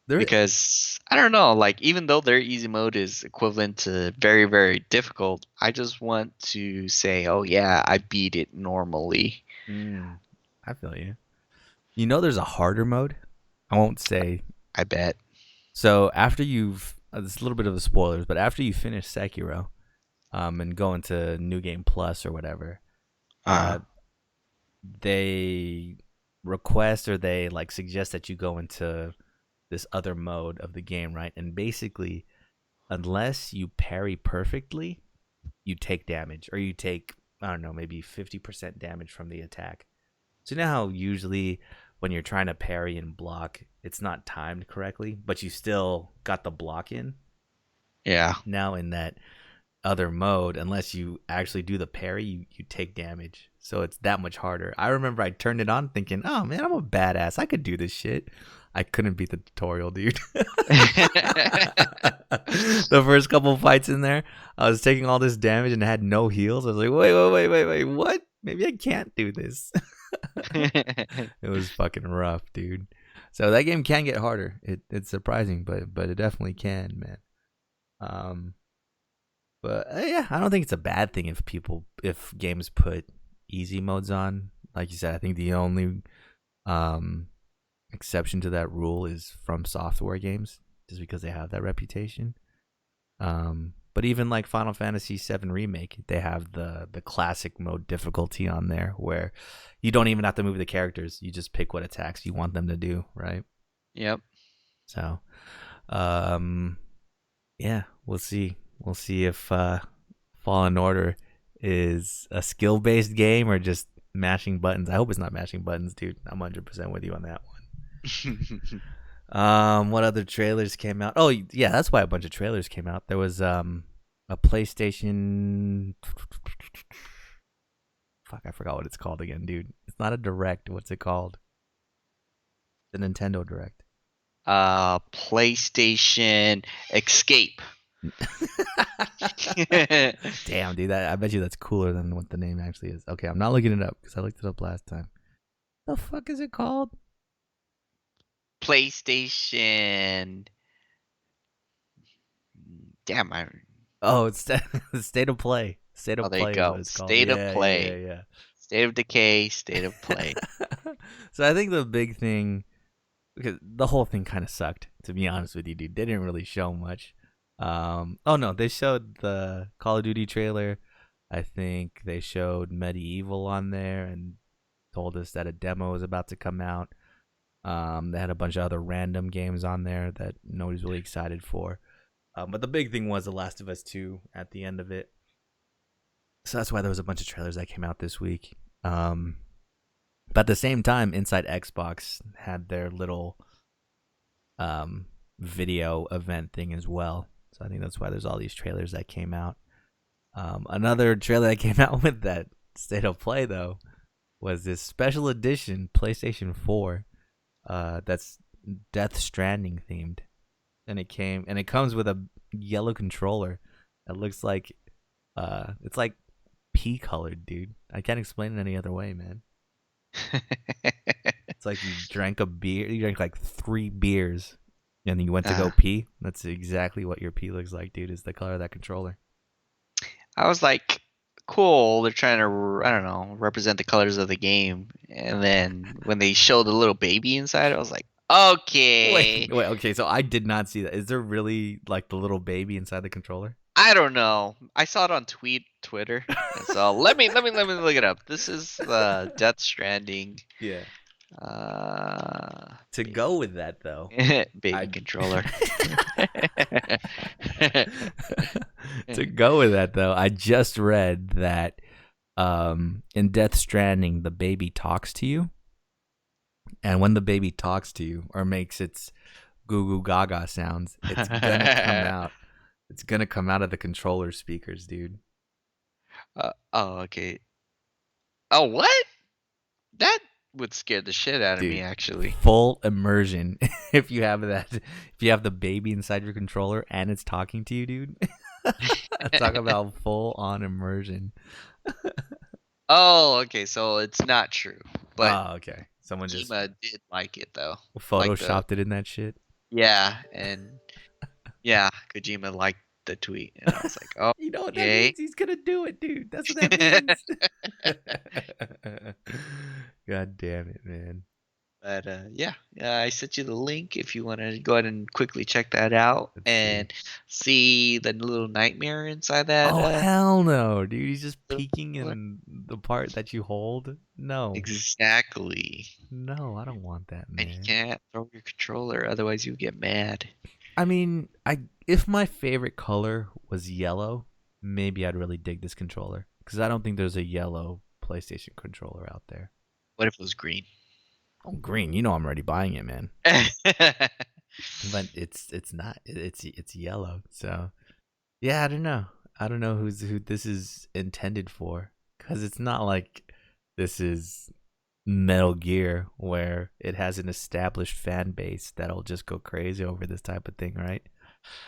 Because I don't know, like even though their easy mode is equivalent to very, very difficult, I just want to say, oh yeah, I beat it normally. I feel you. You know, there's a harder mode. I won't say. I bet. So after you've, this is a little bit of the spoilers, but after you finish Sekiro, and go into New Game Plus or whatever, they request or they like suggest that you go into this other mode of the game, right? And basically, unless you parry perfectly, you take damage, or you take, I don't know, maybe 50% damage from the attack. So you know how usually when you're trying to parry and block, it's not timed correctly, but you still got the block in? Yeah. Now in that other mode, unless you actually do the parry, you take damage. So it's that much harder. I remember I turned it on thinking, oh man, I'm a badass. I could do this shit. I couldn't beat the tutorial, dude. The first couple of fights in there, I was taking all this damage and had no heals. I was like, wait, what? Maybe I can't do this. It was fucking rough, dude. So that game can get harder. It's surprising, but it definitely can, man. But yeah, I don't think it's a bad thing if games put easy modes on. Like you said, I think the only exception to that rule is From Software games, just because they have that reputation. But even like Final Fantasy VII Remake, they have the classic mode difficulty on there, where you don't even have to move the characters. You just pick what attacks you want them to do, right? Yep. So, yeah, we'll see. We'll see if Fallen Order is a skill-based game or just mashing buttons. I hope it's not mashing buttons, dude. I'm 100% with you on that one. What other trailers came out? Oh, yeah, that's why a bunch of trailers came out. There was a PlayStation. Fuck, I forgot what it's called again, dude. It's not a Direct. What's it called? The Nintendo Direct. PlayStation Escape. Damn, dude, I bet you that's cooler than what the name actually is. Okay, I'm not looking it up because I looked it up last time. The fuck is it called? PlayStation. Damn, it's State of Play. State of there Play. You go. State of Play. Yeah. State of Decay. State of Play. So I think the big thing, because the whole thing kind of sucked, to be honest with you, dude. They didn't really show much. Oh no, they showed the Call of Duty trailer. I think they showed Medieval on there and told us that a demo is about to come out. They had a bunch of other random games on there that nobody's really excited for. But the big thing was The Last of Us 2 at the end of it. So that's why there was a bunch of trailers that came out this week. But at the same time, Inside Xbox had their little video event thing as well. So I think that's why there's all these trailers that came out. Another trailer that came out with that State of Play, though, was this special edition PlayStation 4 that's Death Stranding themed. And it comes with a yellow controller that looks like it's like pea colored, dude. I can't explain it any other way, man. It's like you drank like 3 beers and then you went to go pee. That's exactly what your pee looks like, dude, is the color of that controller. I was like, cool, they're trying to, I don't know, represent the colors of the game. And then when they showed the little baby inside, I was like, okay. Wait, okay, so I did not see that. Is there really like the little baby inside the controller? I don't know. I saw it on Twitter, and so let me look it up. This is Death Stranding. Yeah. To Baby, go with that though, baby I controller. to go with that though, I just read that in Death Stranding the baby talks to you, and when the baby talks to you or makes its goo goo gaga sounds, it's gonna come out. It's gonna come out of the controller speakers, dude. Oh, okay. Oh, what? That would scare the shit out of me, Dude, actually. full immersion. If you have that, if you have the baby inside your controller and it's talking to you, dude. Talk about full on immersion. Oh, okay, so it's not true, but Oh, okay. Someone just Kojima did like it though. Like the photoshopped it in that shit. yeah, and yeah, Kojima liked the tweet, and I was like, oh, You know what that yay. means? He's gonna do it, dude. That's what that means. God damn it, man. But yeah, I sent you the link if you want to go ahead and quickly check that out Let's see. and see the little nightmare inside that. Oh hell no, dude. He's just Little peeking controller. in the part that you hold. No. Exactly. No, I don't want that, And you man. can't throw your controller, otherwise you get mad. I mean, I if my favorite color was yellow, maybe I'd really dig this controller because I don't think there's a yellow PlayStation controller out there. What if it was green? Oh, green, you know I'm already buying it, man. But it's not. It's yellow. So yeah, I don't know. I don't know who this is intended for because it's not like this is Metal Gear where it has an established fan base that'll just go crazy over this type of thing, right?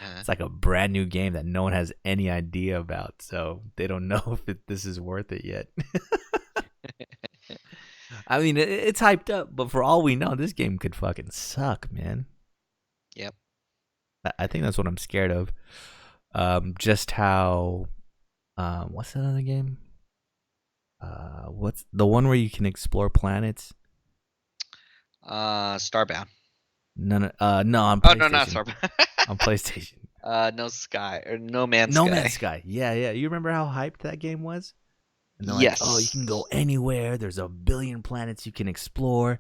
Uh, It's like a brand new game that no one has any idea about, so they don't know if this is worth it yet. I mean, it's hyped up, but for all we know, this game could fucking suck, man. yep. I think that's what I'm scared of. Just how, what's that other game? What's the one where you can explore planets? Starbound. No, on Oh no, not PlayStation. Starbound. On PlayStation. No Sky or No Man's No Sky. Man's Sky. Yeah, yeah. You remember how hyped that game was? And they're like, oh, you can Yes. go anywhere. There's a billion planets you can explore.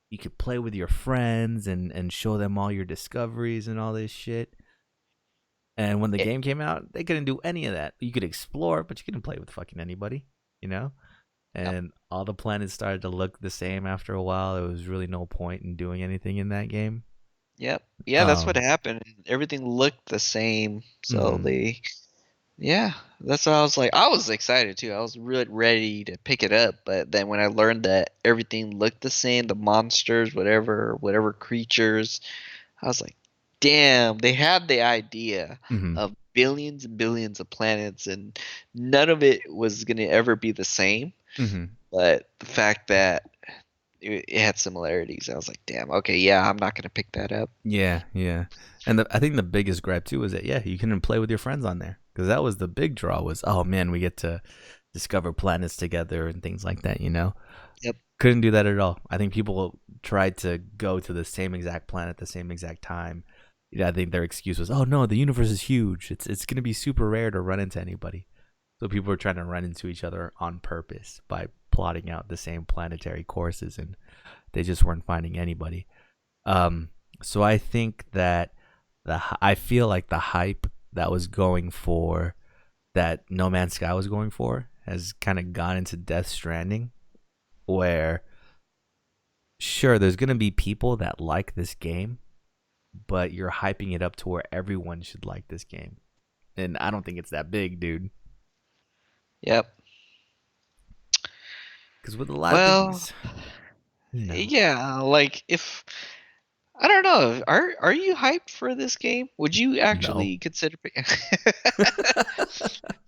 You could play with your friends and show them all your discoveries and all this shit. And when the It, game came out, they couldn't do any of that. You could explore, but you couldn't play with fucking anybody, you know? yep. And all the planets started to look the same after a while. There was really no point in doing anything in that game. Yep. Yeah, that's what Um, happened. Everything looked the same. So mhm. yeah, that's what I was like. I was excited too. I was really ready to pick it up, but then when I learned that everything looked the same, the monsters, whatever creatures, I was like, damn, they had the idea Mhm. of billions and billions of planets, and none of it was gonna ever be the same. Mhm. But the fact that it had similarities, I was like, damn, okay, yeah, I'm not gonna pick that up. Yeah, yeah. And I think the biggest gripe too is that yeah, you couldn't play with your friends on there because that was the big draw. Was oh man, we get to discover planets together and things like that. You know, Yep. couldn't do that at all. I think people tried to go to the same exact planet at the same exact time. I think their excuse was, oh no, the universe is huge. It's gonna be super rare to run into anybody. So people were trying to run into each other on purpose by plotting out the same planetary courses, and they just weren't finding anybody. Um, so I think that I feel like the hype that was going for that No Man's Sky was going for has kind of gone into Death Stranding, where sure there's gonna be people that like this game, but you're hyping it up to where everyone should like this game, and I don't think it's that big, dude. Yep. Because with a lot of Well, things, you know, yeah, like if I don't know, are you hyped for this game? Would you no. actually consider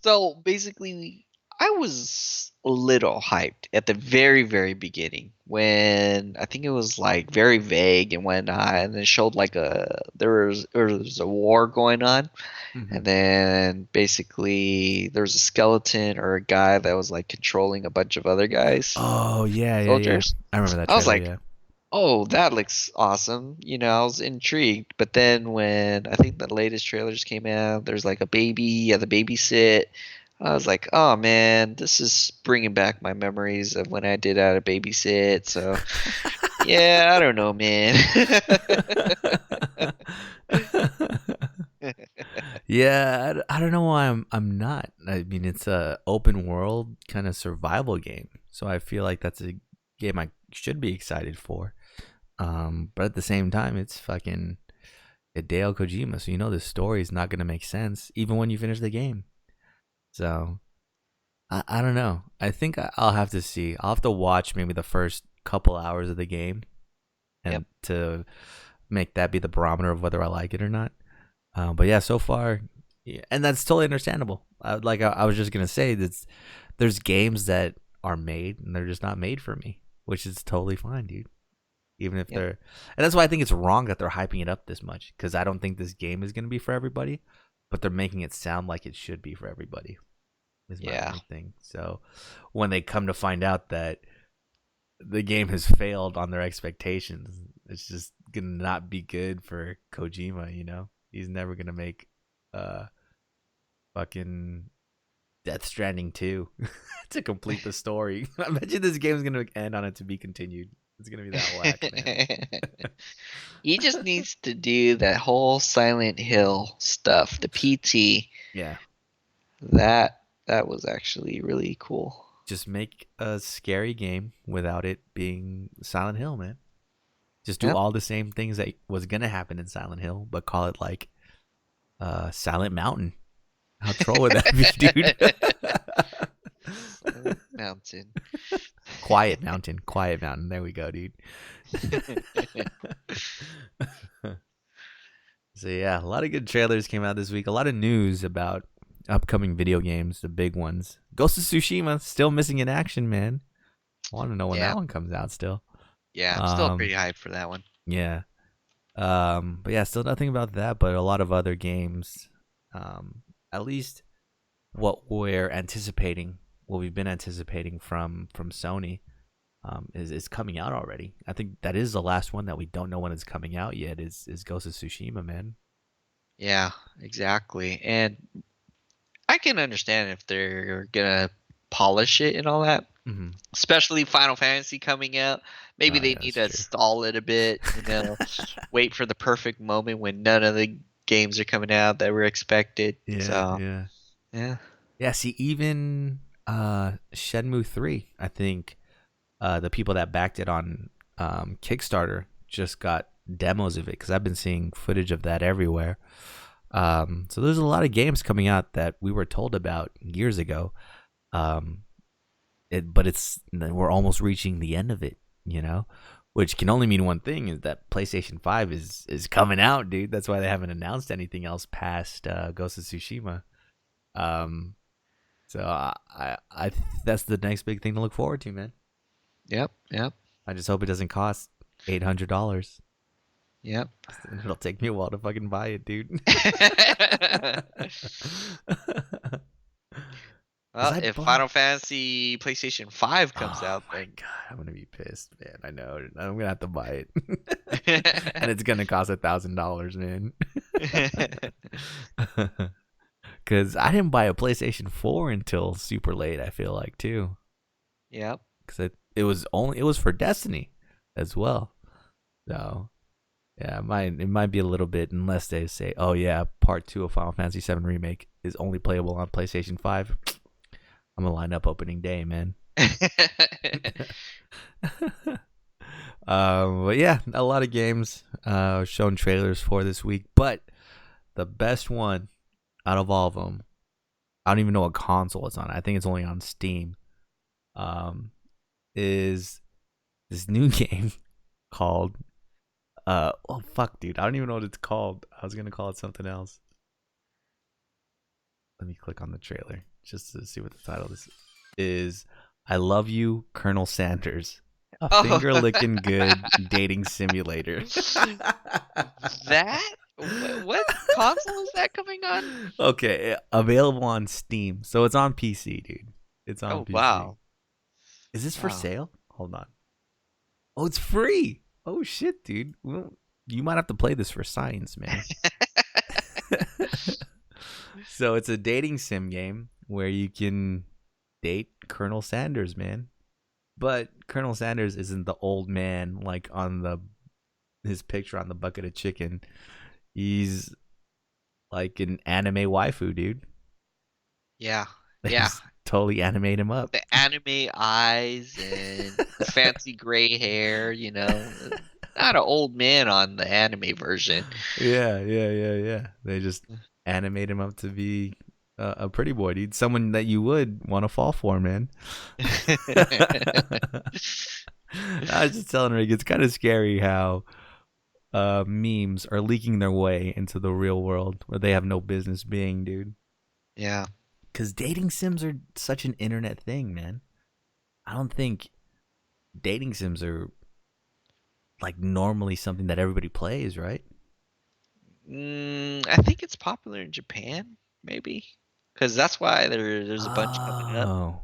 So basically, I was a little hyped at the very, very beginning when I think it was like very vague and whatnot, and it showed like there was a war going on, Hmm. and then basically there was a skeleton or a guy that was like controlling a bunch of other guys, Oh yeah, yeah, yeah. soldiers. I remember that I was trailer. like, Yeah. oh, that looks awesome. I was intrigued. But then when I think the latest trailer just came out, there's like a baby, yeah, the babysit. I was like, oh man, this is bringing back my memories of when I did out a babysit. So yeah, I don't know, man. Yeah, I don't know why I'm not. I mean, it's a open world kind of survival game, so I feel like that's a game I should be excited for. But at the same time, it's fucking Hideo Kojima, so you know the story is not gonna make sense even when you finish the game. So I don't know. I think I'll have to see. I'll have to watch maybe the first couple hours of the game Yep. and to make that be the barometer of whether I like it or not. But yeah, so far, yeah, and that's totally understandable. I was just gonna say that there's games that are made and they're just not made for me, which is totally fine, dude. Even if Yep. they're, and that's why I think it's wrong that they're hyping it up this much because I don't think this game is gonna be for everybody, but they're making it sound like it should be for everybody. Is my Yeah. only thing. So when they come to find out that the game has failed on their expectations, it's just gonna not be good for Kojima. You know, he's never gonna make uh fucking Death Stranding 2 to complete the story. I bet you this game's gonna end on it to be continued. It's gonna be that whack, man. He just needs to do that whole Silent Hill stuff, the PT. Yeah, That was actually really cool. just make a scary game without it being Silent Hill, man. Just do Yep. all the same things that was gonna happen in Silent Hill, but call it like Silent Mountain. How troll would that be, dude? Mountain. Quiet Mountain. Quiet Mountain. There we go, dude. So yeah, a lot of good trailers came out this week. A lot of news about upcoming video games, the big ones. Ghost of Tsushima still missing in action, man. I want to know when Yeah. that one comes out still. Yeah, I'm still pretty hyped for that one. Yeah. But yeah, still nothing about that, but a lot of other games. At least what we're anticipating, what we've been anticipating from Sony, is coming out already. I think that is the last one that we don't know when it's coming out yet. Is Ghost of Tsushima, man? Yeah, exactly. And I can understand if they're gonna polish it and all that. Mm-hmm. Especially Final Fantasy coming out. Maybe Oh they yeah, need that's to true. stall it a bit, wait for the perfect moment when none of the games are coming out that were expected. Yeah, So, yeah, yeah. yeah. See, even Shenmue 3, I think the people that backed it on Kickstarter just got demos of it because I've been seeing footage of that everywhere. So there's a lot of games coming out that we were told about years ago. Um, but we're almost reaching the end of it, you know, which can only mean one thing: is that PlayStation 5 is coming out, dude. That's why they haven't announced anything else past Ghost of Tsushima. Um, so I that's the next big thing to look forward to, man. Yep, yep, I just hope it doesn't cost $800. yep. It'll take me a while to fucking buy it, dude. Well, I if bought. Final Fantasy PlayStation 5 comes Oh out, my then god, I'm gonna be pissed, man. I know. I'm gonna have to buy it, and it's gonna cost $1,000, man. Because I didn't buy a PlayStation 4 until super late. I feel like too, Yep. because it was for Destiny as well. So yeah, it might be a little bit unless they say, oh yeah, part 2 of Final Fantasy 7 remake is only playable on PlayStation 5. I'm gonna line up opening day, man. But yeah, a lot of games shown trailers for this week, but the best one out of all of them, I don't even know what console it's on. I think it's only on Steam. Is this new game called oh fuck, dude, I don't even know what it's called. I was gonna call it something else. Let me click on the trailer just to see what the title is. I Love You, Colonel Sanders. A Oh, finger licking good dating simulator. that? What console is that coming on? Okay, available on Steam. So it's on PC, dude. It's on Oh, PC. wow. Is this for Wow. sale? Hold on. Oh, it's free. Oh shit, dude. Well, you might have to play this for science, man. So it's a dating sim game where you can date Colonel Sanders, man. But Colonel Sanders isn't the old man like on his picture on the bucket of chicken. He's like an anime waifu, dude. Yeah, They yeah. just totally animate him up. The anime eyes and the fancy gray hair, not an old man on the anime version. Yeah. They just animate him up to be a pretty boy, dude. Someone that you would want to fall for, man. I was just telling Rick, it's kind of scary how memes are leaking their way into the real world where they have no business being, dude. Yeah. Because dating sims are such an internet thing, man. I don't think dating sims are like normally something that everybody plays, right? I think it's popular in Japan, maybe, because that's why there's a bunch coming up, Oh,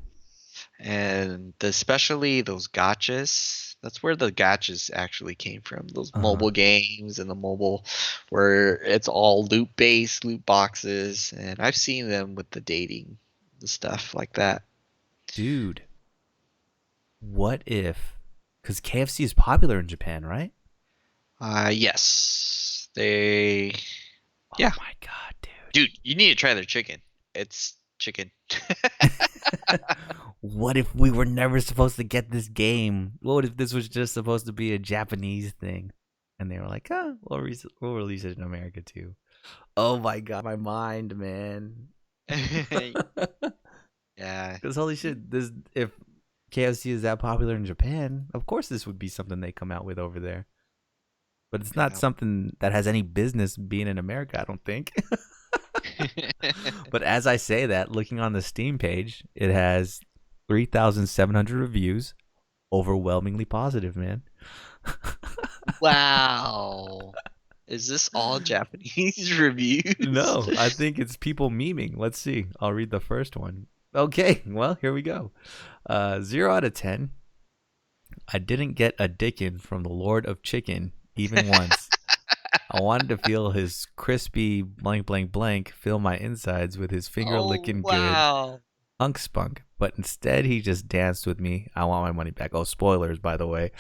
and especially those gotchas. That's where the gotchas actually came from. Those uh-huh. mobile games and the mobile, where it's all loot based, loot boxes, and I've seen them with the dating, the stuff like that. Dude, what if? Because KFC is popular in Japan, right? Yes, they. Oh Yeah, my god, dude, you need to try their chicken. It's chicken. dude. What if we were never supposed to get this game? What if this was just supposed to be a Japanese thing? And they were like, "Oh, we'll release it in America too." Oh my god, my mind, man. Yeah. Because holy shit, this if KFC is that popular in Japan, of course this would be something they come out with over there. But it's not Yeah. something that has any business being in America, I don't think. But as I say that, looking on the Steam page, it has 3,700 reviews, overwhelmingly positive, man. Wow. Is this all Japanese reviews? No, I think it's people memeing. Let's see. I'll read the first one. Okay, well, here we go. 0 out of 10. I didn't get a dickin' from the Lord of Chicken even once. I wanted to feel his crispy blank blank blank fill my insides with his finger Oh, licking good wow. unk spunk, but instead he just danced with me. I want my money back. Oh, spoilers, by the way.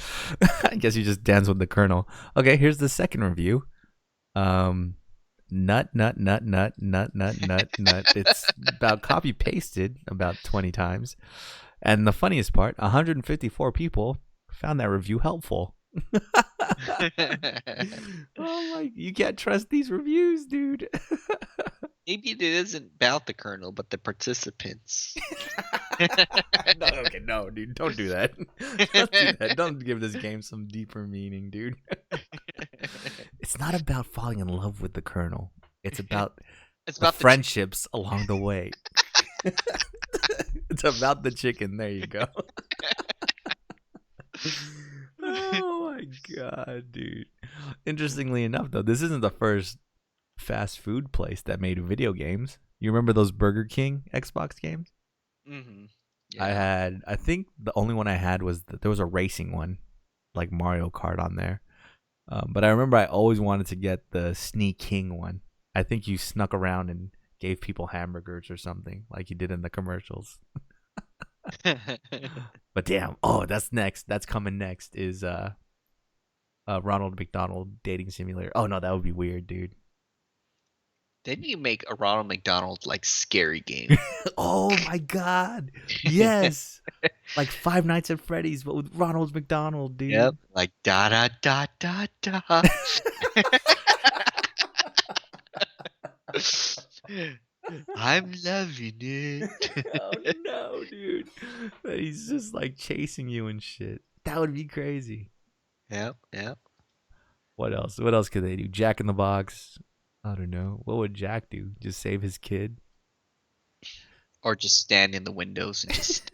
I guess you just danced with the Colonel. Okay, here's the second review. Nut. It's about copy pasted about 20 times. And the funniest part, 154 people found that review helpful. Oh my, you can't trust these reviews, dude. Maybe it isn't about the colonel, but the participants. No, okay, no, dude, don't do that. Don't do that. Don't give this game some deeper meaning, dude. It's not about falling in love with the Colonel. It's about It's the about the friendships along the way. It's about the chicken. There you go. Oh my god, dude. Interestingly enough, though, this isn't the first fast food place that made video games. You remember those Burger King Xbox games? Mm-hmm. I Yeah. think the only one I had was there was a racing one, like Mario Kart on there. But I remember I always wanted to get the Sneak King one. I think you snuck around and gave people hamburgers or something, like you did in the commercials. But damn, oh, that's next. That's coming next is Ronald McDonald Dating Simulator. Oh no, that would be weird, dude. They need to make a Ronald McDonald like scary game. Oh my god, yes, like Five Nights at Freddy's, but with Ronald McDonald, Yep. dude. Like da da da da da. I'm loving it. Oh no, dude. He's just like chasing you and shit. That would be crazy. Yep, yep. What else? What else could they do? Jack in the Box. I don't know. What would Jack do? Just save his kid? Or just stand in the windows and just.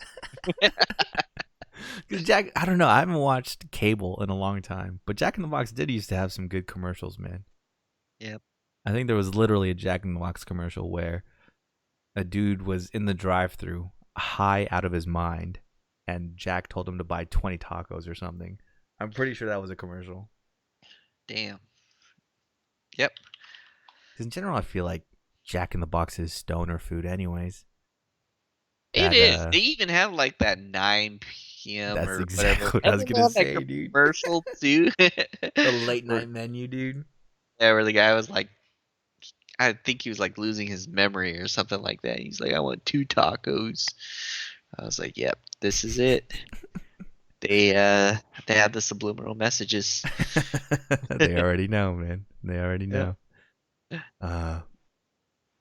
Because Jack, I don't know. I haven't watched cable in a long time, but Jack in the Box did used to have some good commercials, man. Yep. I think there was literally a Jack in the Box commercial where a dude was in the drive-through, high out of his mind, and Jack told him to buy 20 tacos or something. I'm pretty sure that was a commercial. Damn. Yep. Because in general, I feel like Jack in the Box is stoner food, anyways. It That is. They even have like that 9 p.m. that's or whatever. exactly what I was Doesn't it gonna have that say, dude. commercial too? The late Where, night menu, dude. yeah, where the guy was like, I think he was like losing his memory or something like that. He's like, I want 2 tacos. I was like, yep, this is it. They had the subliminal messages. They already know, man. They already Yeah. know. Uh,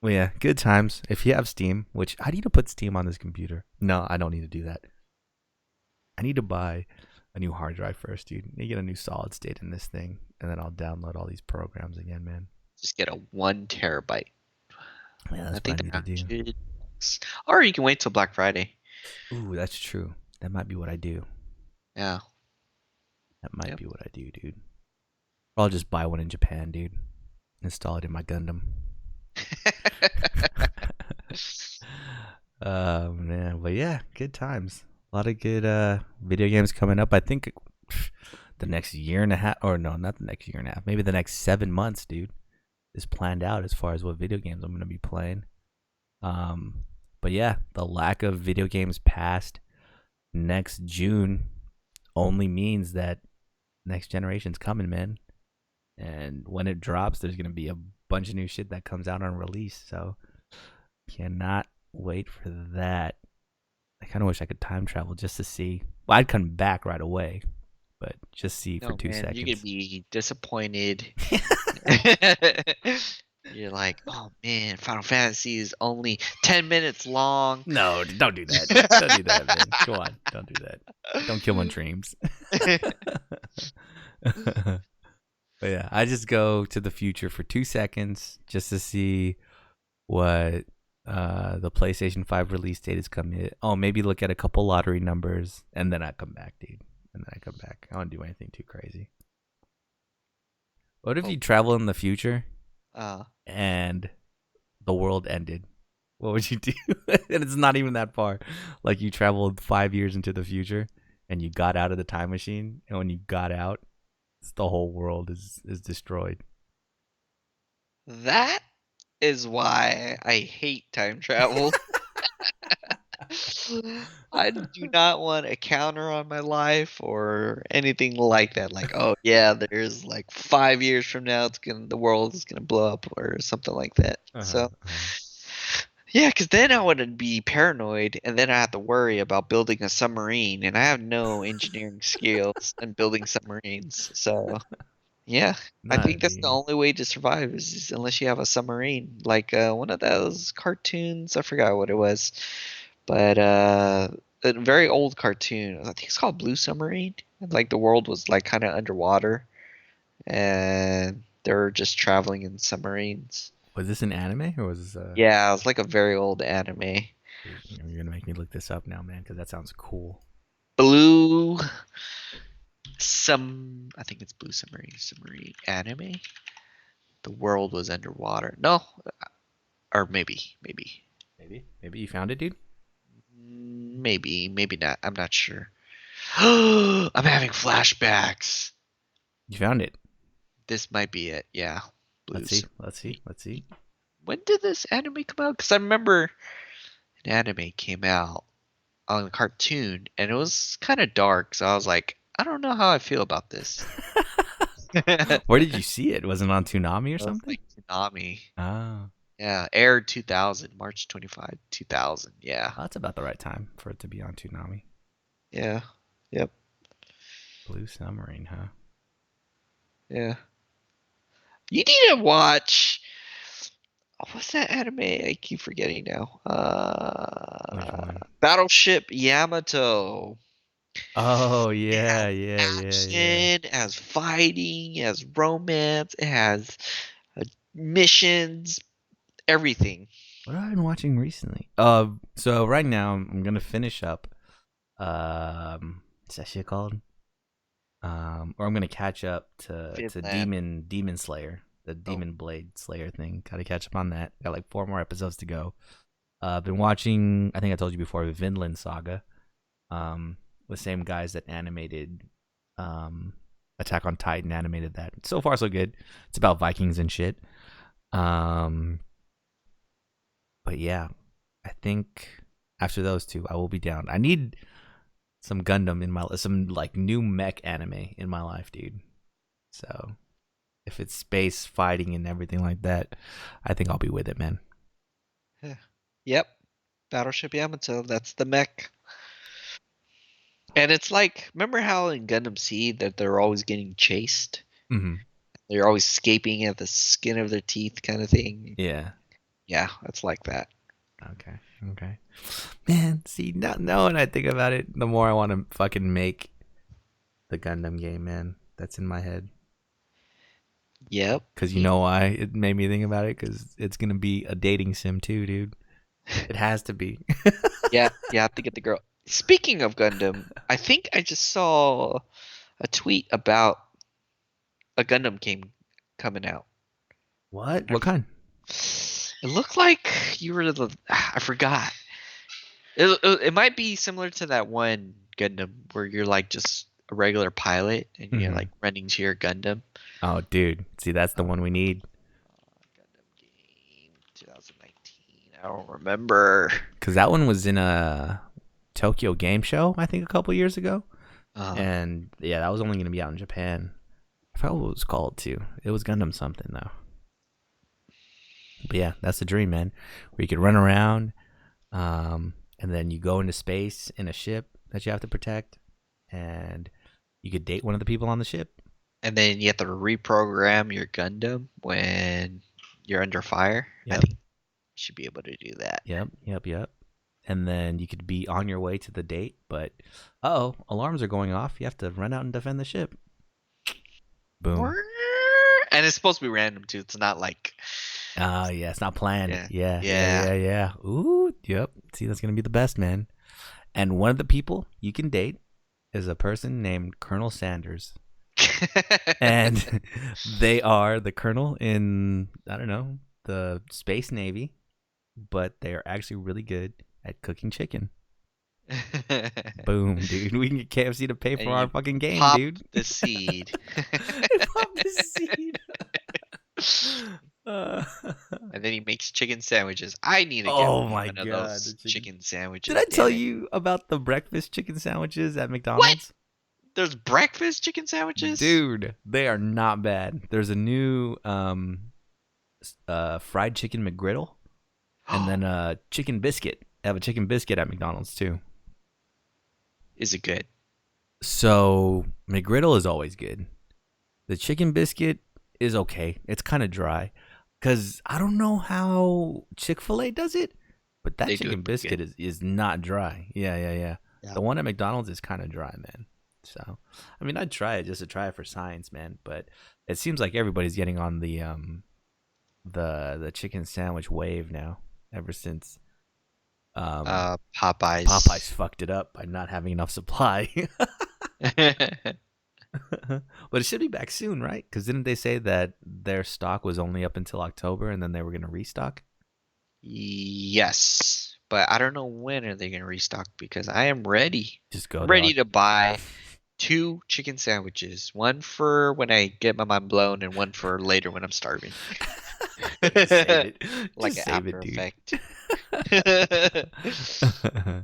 well, yeah, good times. If you have Steam, which I need to put Steam on this computer. No, I don't need to do that. I need to buy a new hard drive first, dude. I need to get a new solid state in this thing, and then I'll download all these programs again, man. Just get a 1 terabyte. Yeah, I that's what think I they're need to do. or you can wait till Black Friday. Ooh, that's true. That might be what I do. Yeah. That might Yep. be what I do, dude. Or I'll just buy one in Japan, dude. Install it in my Gundam. Man, but yeah, good times. A lot of good video games coming up. I think the next year and a half, or no, not the next year and a half, maybe the next 7 months, dude, is planned out as far as what video games I'm gonna be playing. But yeah, the lack of video games past next June only means that next generation's coming, man. And when it drops, there's gonna be a bunch of new shit that comes out on release. So cannot wait for that. I kind of wish I could time travel just to see. Well, I'd come back right away, but just see for No, two man, you're gonna seconds. be disappointed. You're like, oh man, Final Fantasy is only 10 minutes long. No, don't do that. Don't do that, man. Come on, don't do that. Don't kill my dreams. But yeah, I just go to the future for 2 seconds just to see what the PlayStation 5 release date is coming. Oh, maybe look at a couple lottery numbers, and then I come back, dude. And then I come back. I don't do anything too crazy. What if you travel in the future and the world ended? What would you do? And it's not even that far. Like you traveled 5 years into the future and you got out of the time machine, and when you got out, the whole world is destroyed. That is why I hate time travel. I do not want a counter on my life or anything like that. Like, oh yeah, there's like 5 years from now, the world is gonna blow up or something like that. So, yeah, because then I wouldn't be paranoid, and then I have to worry about building a submarine, and I have no engineering skills in building submarines. So, yeah, I Nah, think that's the dude. only way to survive is unless you have a submarine, like one of those cartoons. I forgot what it was, but a very old cartoon. I think it's called Blue Submarine. And, like the world was like kind of underwater, and they're just traveling in submarines. Was this an anime or was this Yeah, it was like a very old anime. Dude, you're gonna make me look this up now, man, because that sounds cool. Blue I think it's Blue Submarine anime. The world was underwater. No, or Maybe you found it, dude. maybe not. I'm not sure. I'm having flashbacks. You found it. This might be it. Yeah. Let's see. Let's see. Let's see. When did this anime come out? Because I remember an anime came out on a cartoon, and it was kind of dark. So I was like, I don't know how I feel about this. Where did you see it? Was it on Toonami or It was something? like Tsunami. Ah, Yeah, aired 2000, March 25, 2000. Yeah. that's about the right time for it to be on Toonami. Yeah. Yep. Blue Submarine, huh? Yeah. You need to watch. What's that anime? I keep forgetting now. Which one? Battleship Yamato. Oh It has yeah, yeah. action, it has fighting, it has romance, it has missions, everything. What have I been watching recently? So right now I'm gonna finish up. What's that shit called? Or I'm gonna catch up to Finland. Demon Slayer, the Demon Blade Slayer thing. Gotta catch up on that. Got like 4 more episodes to go. I've been watching. I think I told you before, the Vinland Saga. The same guys that animated, Attack on Titan animated that. So far, so good. It's about Vikings and shit. But yeah, I think After those two, I will be down. I need some Gundam in my some like new mech anime in my life, dude. So if it's space fighting and everything like that, I think I'll be with it, man. Yep. Battleship Yamato, that's the mech. And it's like, remember how in Gundam Seed that they're always getting chased? Mm-hmm. They're always escaping at the skin of their teeth kind of thing. Yeah. Yeah, it's like that. Okay. Okay. Man, see, now when I think about it, the more I want to fucking make the Gundam game, man. That's in my head. Yep. Because you know why it made me think about it? Because it's going to be a dating sim too, dude. It has to be. Yeah, you have to get the girl. Speaking of Gundam, I think I just saw a tweet about a Gundam game coming out. What? What kind? It looked like you were the. I forgot. It might be similar to that one Gundam where you're like just a regular pilot and you're like running to your Gundam. Oh, dude. See, that's the one we need. Gundam game 2019. I don't remember. Because that one was in a Tokyo Game Show, I think, a couple years ago. And yeah, that was only going to be out in Japan. I forgot what it was called too. It was Gundam something though. But yeah, that's the dream, man. Where you could run around, and then you go into space in a ship that you have to protect, and you could date one of the people on the ship. And then you have to reprogram your Gundam when you're under fire. Yep. I think you should be able to do that. Yep. And then you could be on your way to the date, but alarms are going off. You have to run out and defend the ship. Boom. And it's supposed to be random too. It's not like. Yeah, it's not planned. Yeah. Yeah. Ooh, yep. See, that's gonna be the best, man. And one of the people you can date is a person named Colonel Sanders. And they are the colonel in, I don't know, the Space Navy, but they are actually really good at cooking chicken. Boom, dude. We can get KFC to pay for our fucking game, pop dude. The seed. Pop the seed. And then he makes chicken sandwiches. I need to get one of those chicken sandwiches. Did I tell you about the breakfast chicken sandwiches at McDonald's? What? There's breakfast chicken sandwiches? Dude, they are not bad. There's a new fried chicken McGriddle and then a chicken biscuit. I have a chicken biscuit at McDonald's too. Is it good? So McGriddle is always good. The chicken biscuit is okay. It's kind of dry. Because I don't know how Chick-fil-A does it, but that chicken biscuit is not dry. Yeah. The one at McDonald's is kind of dry, man. So, I mean, I'd try it just to try it for science, man. But it seems like everybody's getting on the chicken sandwich wave now. Ever since Popeyes fucked it up by not having enough supply. But it should be back soon, right? Because didn't they say that their stock was only up until October and then they were going to restock? Yes, but I don't know when are they going to restock because I am ready. Just go. Ready to buy 2 chicken sandwiches. One for when I get my mind blown and one for later when I'm starving. Save it. Like Just an save After it, dude. Effect.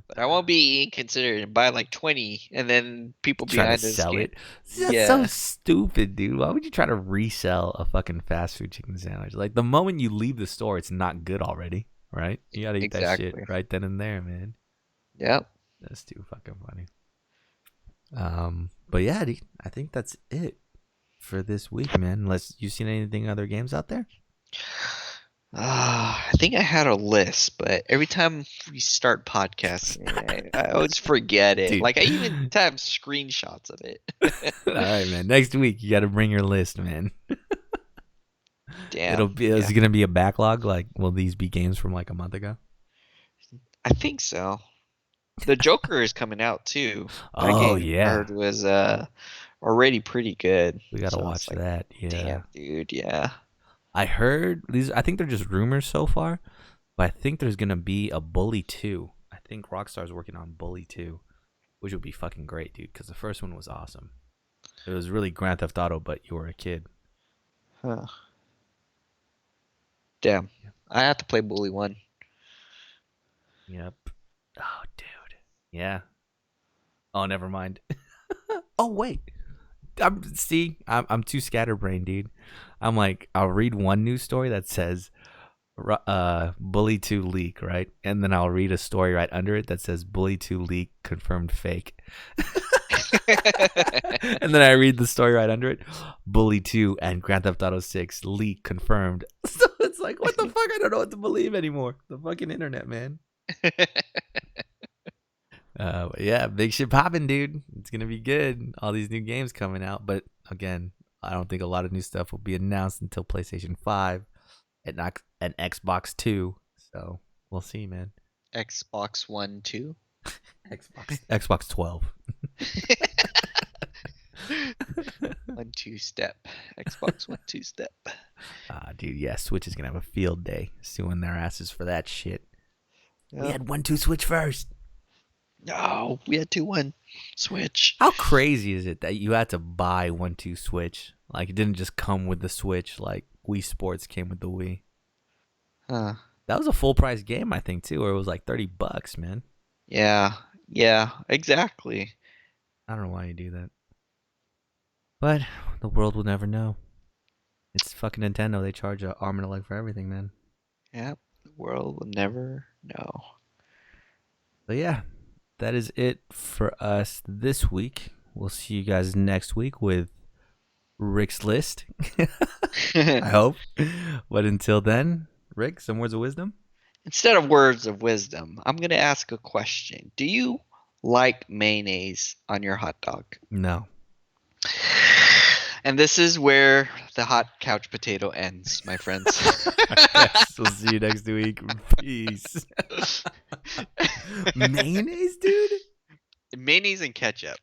But I won't be inconsiderate and buy like 20 and then people try behind to us sell get, it. That's so stupid, dude. Why would you try to resell a fucking fast food chicken sandwich? Like the moment you leave the store, it's not good already, right? You gotta eat that shit right then and there, man. Yep. That's too fucking funny. But yeah, dude, I think that's it for this week, man. Unless you've seen anything other games out there. I think I had a list, but every time we start podcasting, I always forget it. Dude. Like I even have screenshots of it. All right, man. Next week you got to bring your list, man. Damn. It's gonna be a backlog. Like, will these be games from like a month ago? I think so. The Joker is coming out too. That Oh game yeah, I heard was already pretty good. we gotta watch that. Yeah, Damn, dude. Yeah. I heard these. I think they're just rumors so far, but I think there's gonna be a Bully 2. I think Rockstar's working on Bully 2, which would be fucking great, dude. Because the first one was awesome. It was really Grand Theft Auto, but you were a kid. Huh. Damn. I have to play Bully 1. Yep. Oh, dude. Yeah. Oh, never mind. Oh, wait. I'm too scatterbrained, dude. I'm like, I'll read one news story that says Bully 2 leak, right? And then I'll read a story right under it that says Bully 2 leak confirmed fake. And then I read the story right under it, Bully 2 and Grand Theft Auto 6 leak confirmed. So it's like, what the fuck? I don't know what to believe anymore. The fucking internet, man. But yeah, big shit popping, dude. It's gonna be good. All these new games coming out, but again, I don't think a lot of new stuff will be announced until PlayStation 5 and not and Xbox 2. So we'll see, man. Xbox One, 2. Xbox 12. 1-2 step. Xbox 1-2 step. Dude, yeah, Switch is gonna have a field day suing their asses for that shit. Yep. We had 1-2 Switch first. No, we had 2-1 Switch. How crazy is it that you had to buy 1-2 Switch? Like, it didn't just come with the Switch like Wii Sports came with the Wii. Huh. That was a full price game, I think, too, or it was like $30, man. Yeah, exactly. I don't know why you do that. But the world will never know. It's fucking Nintendo. They charge an arm and a leg for everything, man. Yep, the world will never know. But yeah, that is it for us this week. We'll see you guys next week with Rick's list. I hope. But until then, Rick, some words of wisdom? Instead of words of wisdom, I'm going to ask a question. Do you like mayonnaise on your hot dog? No. And this is where the hot couch potato ends, my friends. Yes, we'll see you next week. Peace. Mayonnaise, dude? Mayonnaise and ketchup.